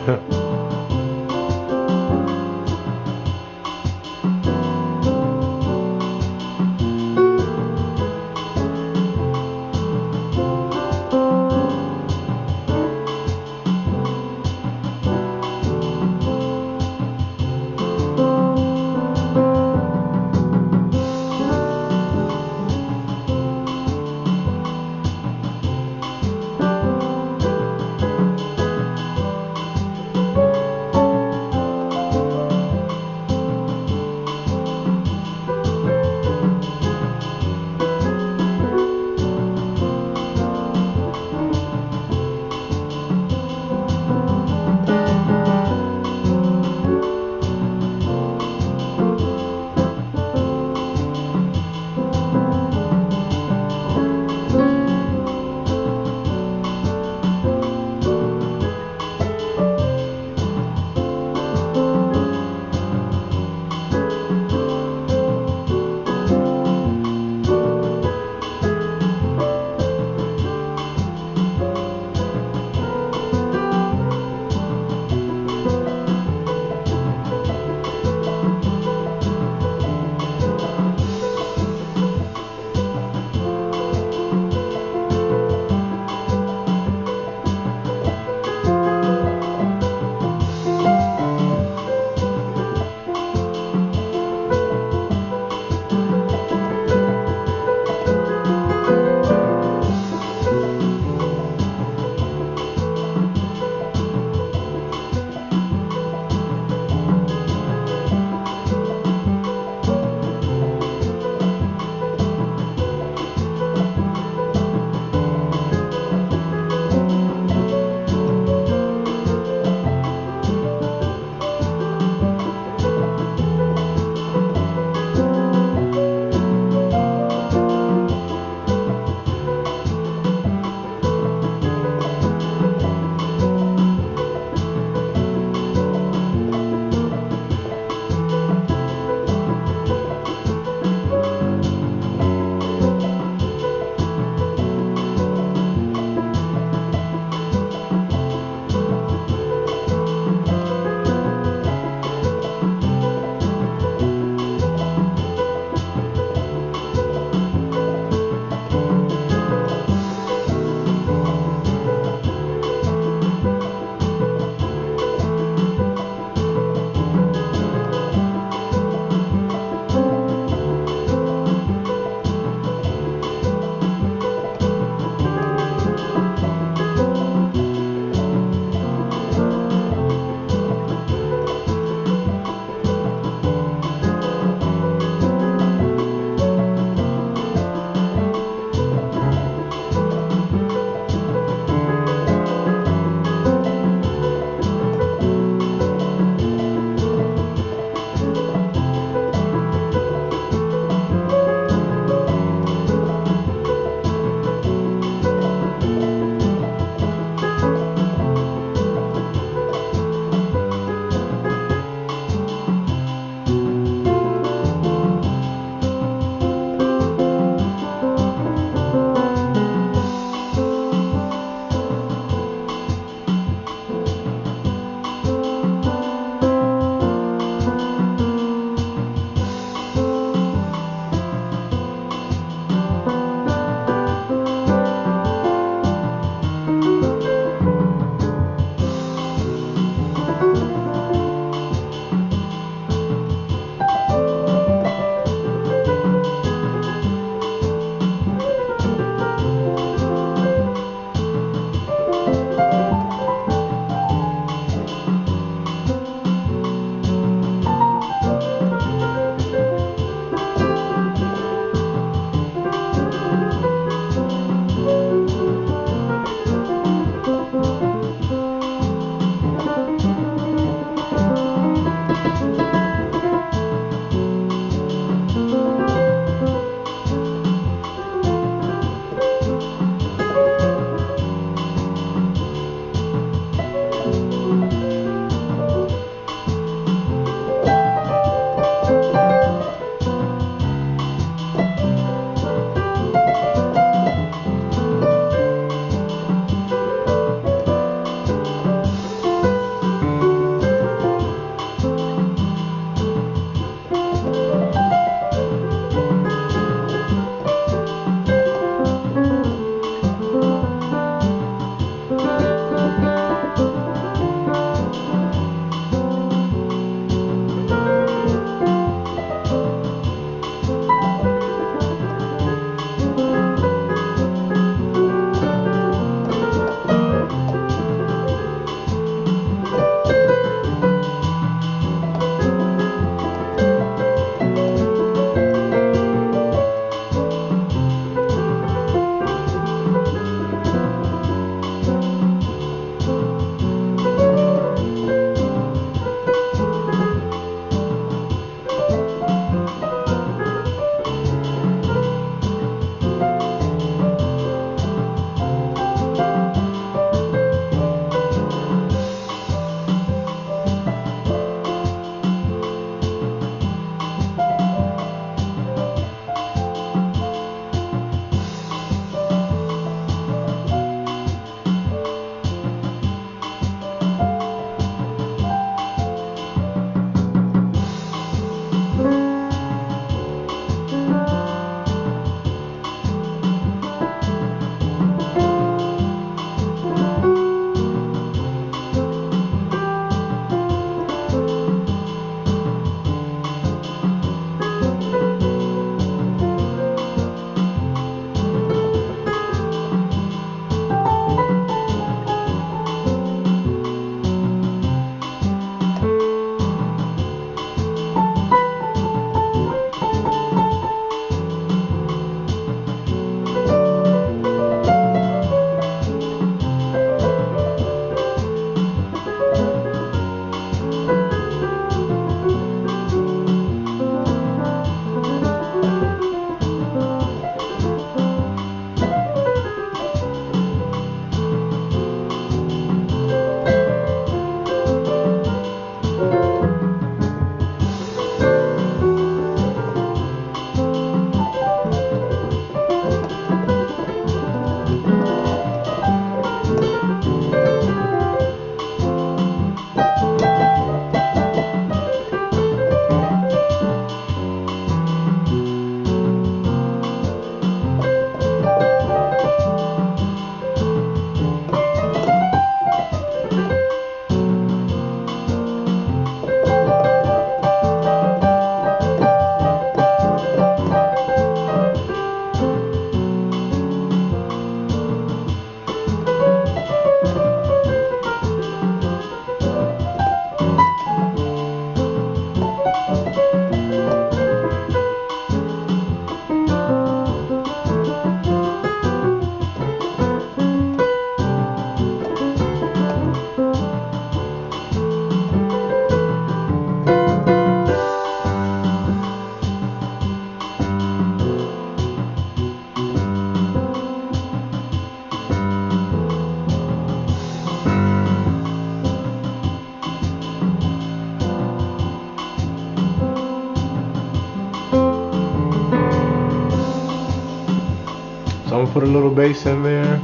So I'm gonna put a little bass in there.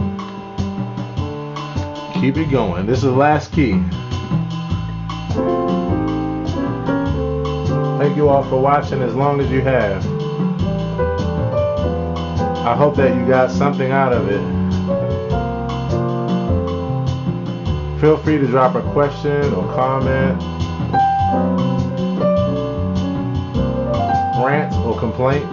Keep it going. This is the last key. Thank you all for watching as long as you have. I hope that you got something out of it. Feel free to drop a question or comment, rant or complaint.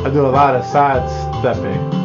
I do a lot of side stepping.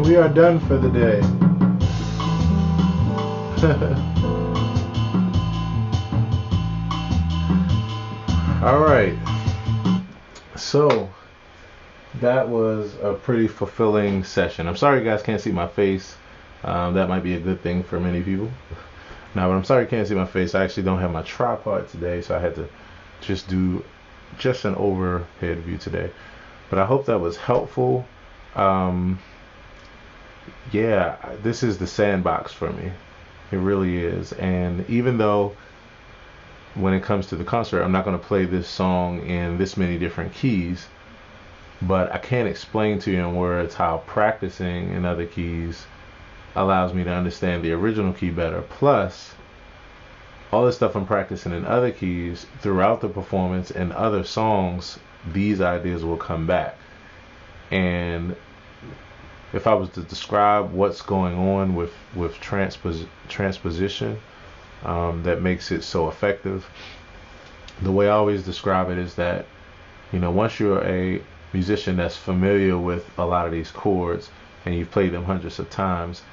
And we are done for the day. All right. So that was a pretty fulfilling session. I'm sorry you guys can't see my face. That might be a good thing for many people. Now, but I'm sorry you can't see my face. I actually don't have my tripod today, so I had to just do just an overhead view today. But I hope that was helpful. Yeah, this is the sandbox for me. It really is. And even though when it comes to the concert, I'm not going to play this song in this many different keys, but I can't explain to you in words how practicing in other keys allows me to understand the original key better. Plus, all the stuff I'm practicing in other keys throughout the performance and other songs, these ideas will come back. And if I was to describe what's going on with transposition, that makes it so effective, the way I always describe it is that, once you're a musician that's familiar with a lot of these chords and you've played them hundreds of times,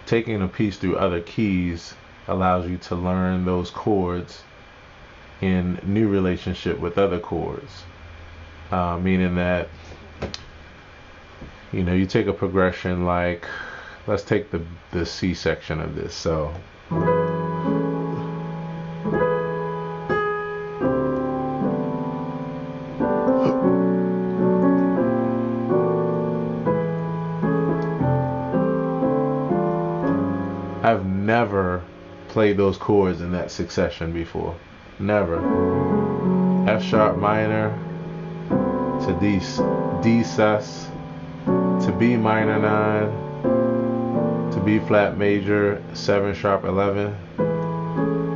taking a piece through other keys allows you to learn those chords in new relationship with other chords, meaning that you take a progression like, let's take the C section of this. So I've never played those chords in that succession before. Never. F sharp minor to D sus to B minor 9 to B flat major 7 sharp 11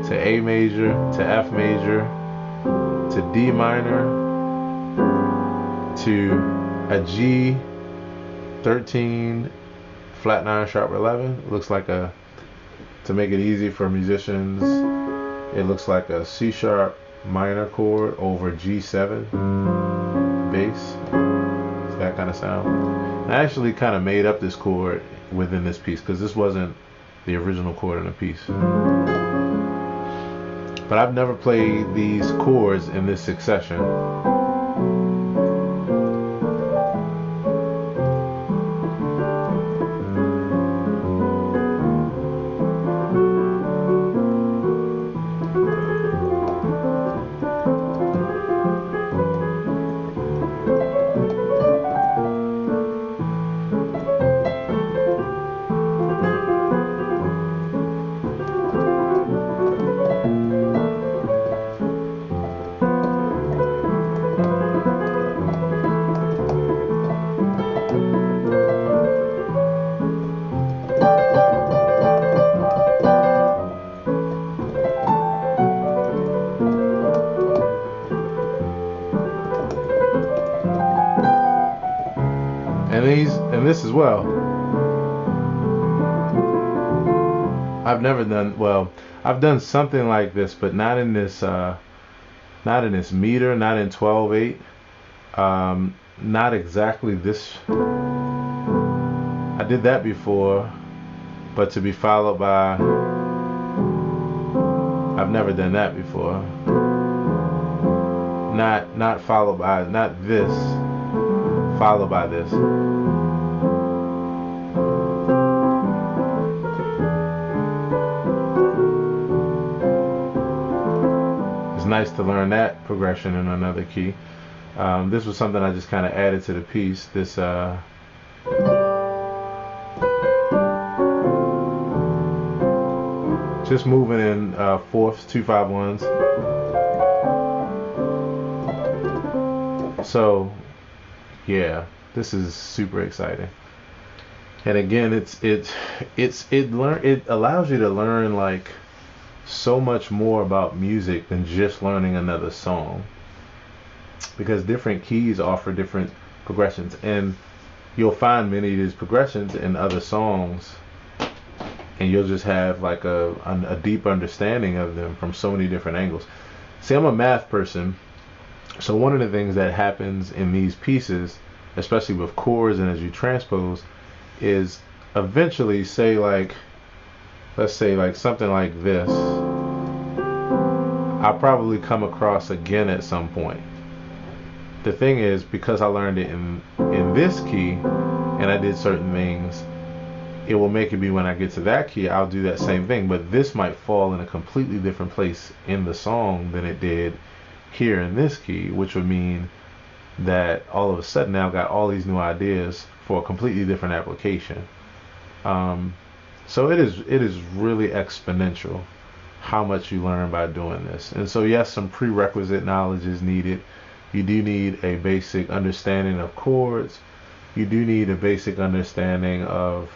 to A major to F major to D minor to a G 13 flat 9 sharp 11. Looks like to make it easy for musicians, it looks like a C sharp minor chord over G7 bass. It's that kind of sound. I actually kind of made up this chord within this piece because this wasn't the original chord in the piece. But I've never played these chords in this succession. And this as well. I've never done, I've done something like this, but not in this meter, not in 12/8, not exactly this. I did that before, but to be followed by, I've never done that before. Not followed by, not this, followed by this. It's nice to learn that progression in another key. This was something I just kind of added to the piece. This just moving in fourths, 2/5-1s. So yeah, this is super exciting. And again, it allows you to learn like so much more about music than just learning another song, because different keys offer different progressions, and you'll find many of these progressions in other songs, and you'll just have like a deep understanding of them from so many different angles. See, I'm a math person, so one of the things that happens in these pieces, especially with chords and as you transpose, is eventually, say like, let's say like something like this, I'll probably come across again at some point. The thing is, because I learned it in this key and I did certain things, it will make it be when I get to that key, I'll do that same thing, but this might fall in a completely different place in the song than it did here in this key, which would mean that all of a sudden now I've got all these new ideas for a completely different application. So it is really exponential how much you learn by doing this. And so yes, some prerequisite knowledge is needed. You do need a basic understanding of chords. You do need a basic understanding of,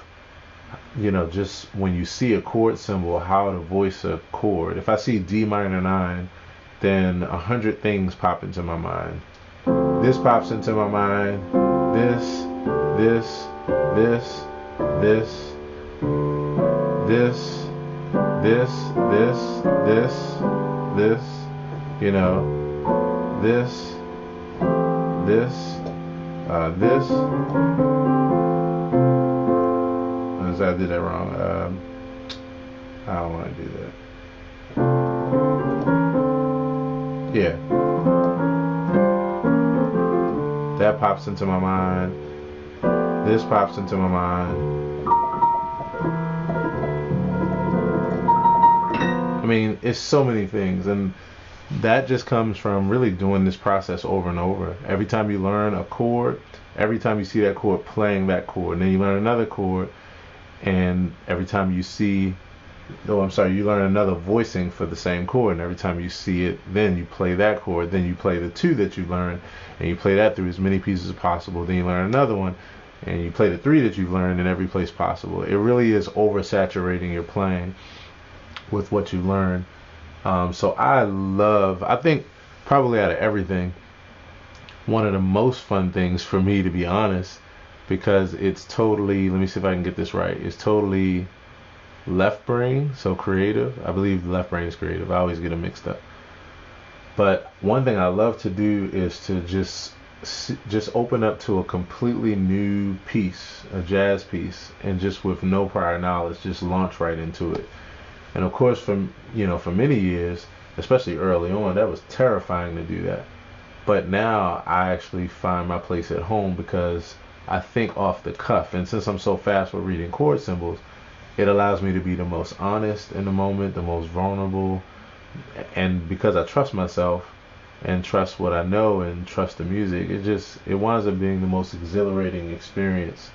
you know, just when you see a chord symbol, how to voice a chord. If I see D minor 9, then 100 things pop into my mind. This pops into my mind. This, this, this, this, this, this, this, you know, this, this. I did that wrong. I don't want to do that. Yeah. That pops into my mind. This pops into my mind. I mean, it's so many things, and that just comes from really doing this process over and over. Every time you learn a chord, every time you see that chord, playing that chord, and then you learn another chord, and every time you see, you learn another voicing for the same chord, and every time you see it, then you play that chord, then you play the two that you learned, and you play that through as many pieces as possible, then you learn another one, and you play the three that you've learned in every place possible. It really is oversaturating your playing with what you learn. So I think probably out of everything, one of the most fun things for me, to be honest, because it's totally, let me see if I can get this right, it's totally left brain, so creative. I believe left brain is creative. I always get them mixed up. But one thing I love to do is to just open up to a completely new piece, a jazz piece, and just with no prior knowledge, just launch right into it. And of course, for many years, especially early on, that was terrifying to do that. But now I actually find my place at home because I think off the cuff. And since I'm so fast with reading chord symbols, it allows me to be the most honest in the moment, the most vulnerable. And because I trust myself and trust what I know and trust the music, it winds up being the most exhilarating experience,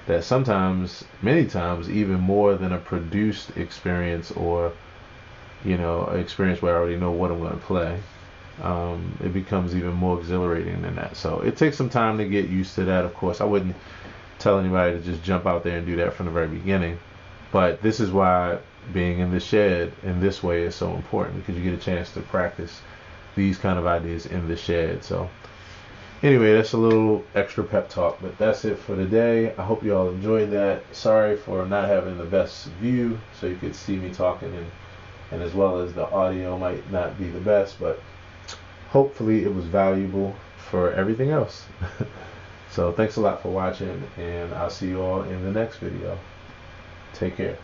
that sometimes, many times, even more than a produced experience, or an experience where I already know what I'm going to play. It becomes even more exhilarating than that. So it takes some time to get used to that. Of course, I wouldn't tell anybody to just jump out there and do that from the very beginning, but this is why being in the shed in this way is so important, because you get a chance to practice these kind of ideas in the shed. So anyway, that's a little extra pep talk, but that's it for today. I hope you all enjoyed that. Sorry for not having the best view so you could see me talking, and as well as the audio might not be the best, but hopefully it was valuable for everything else. So thanks a lot for watching, and I'll see you all in the next video. Take care.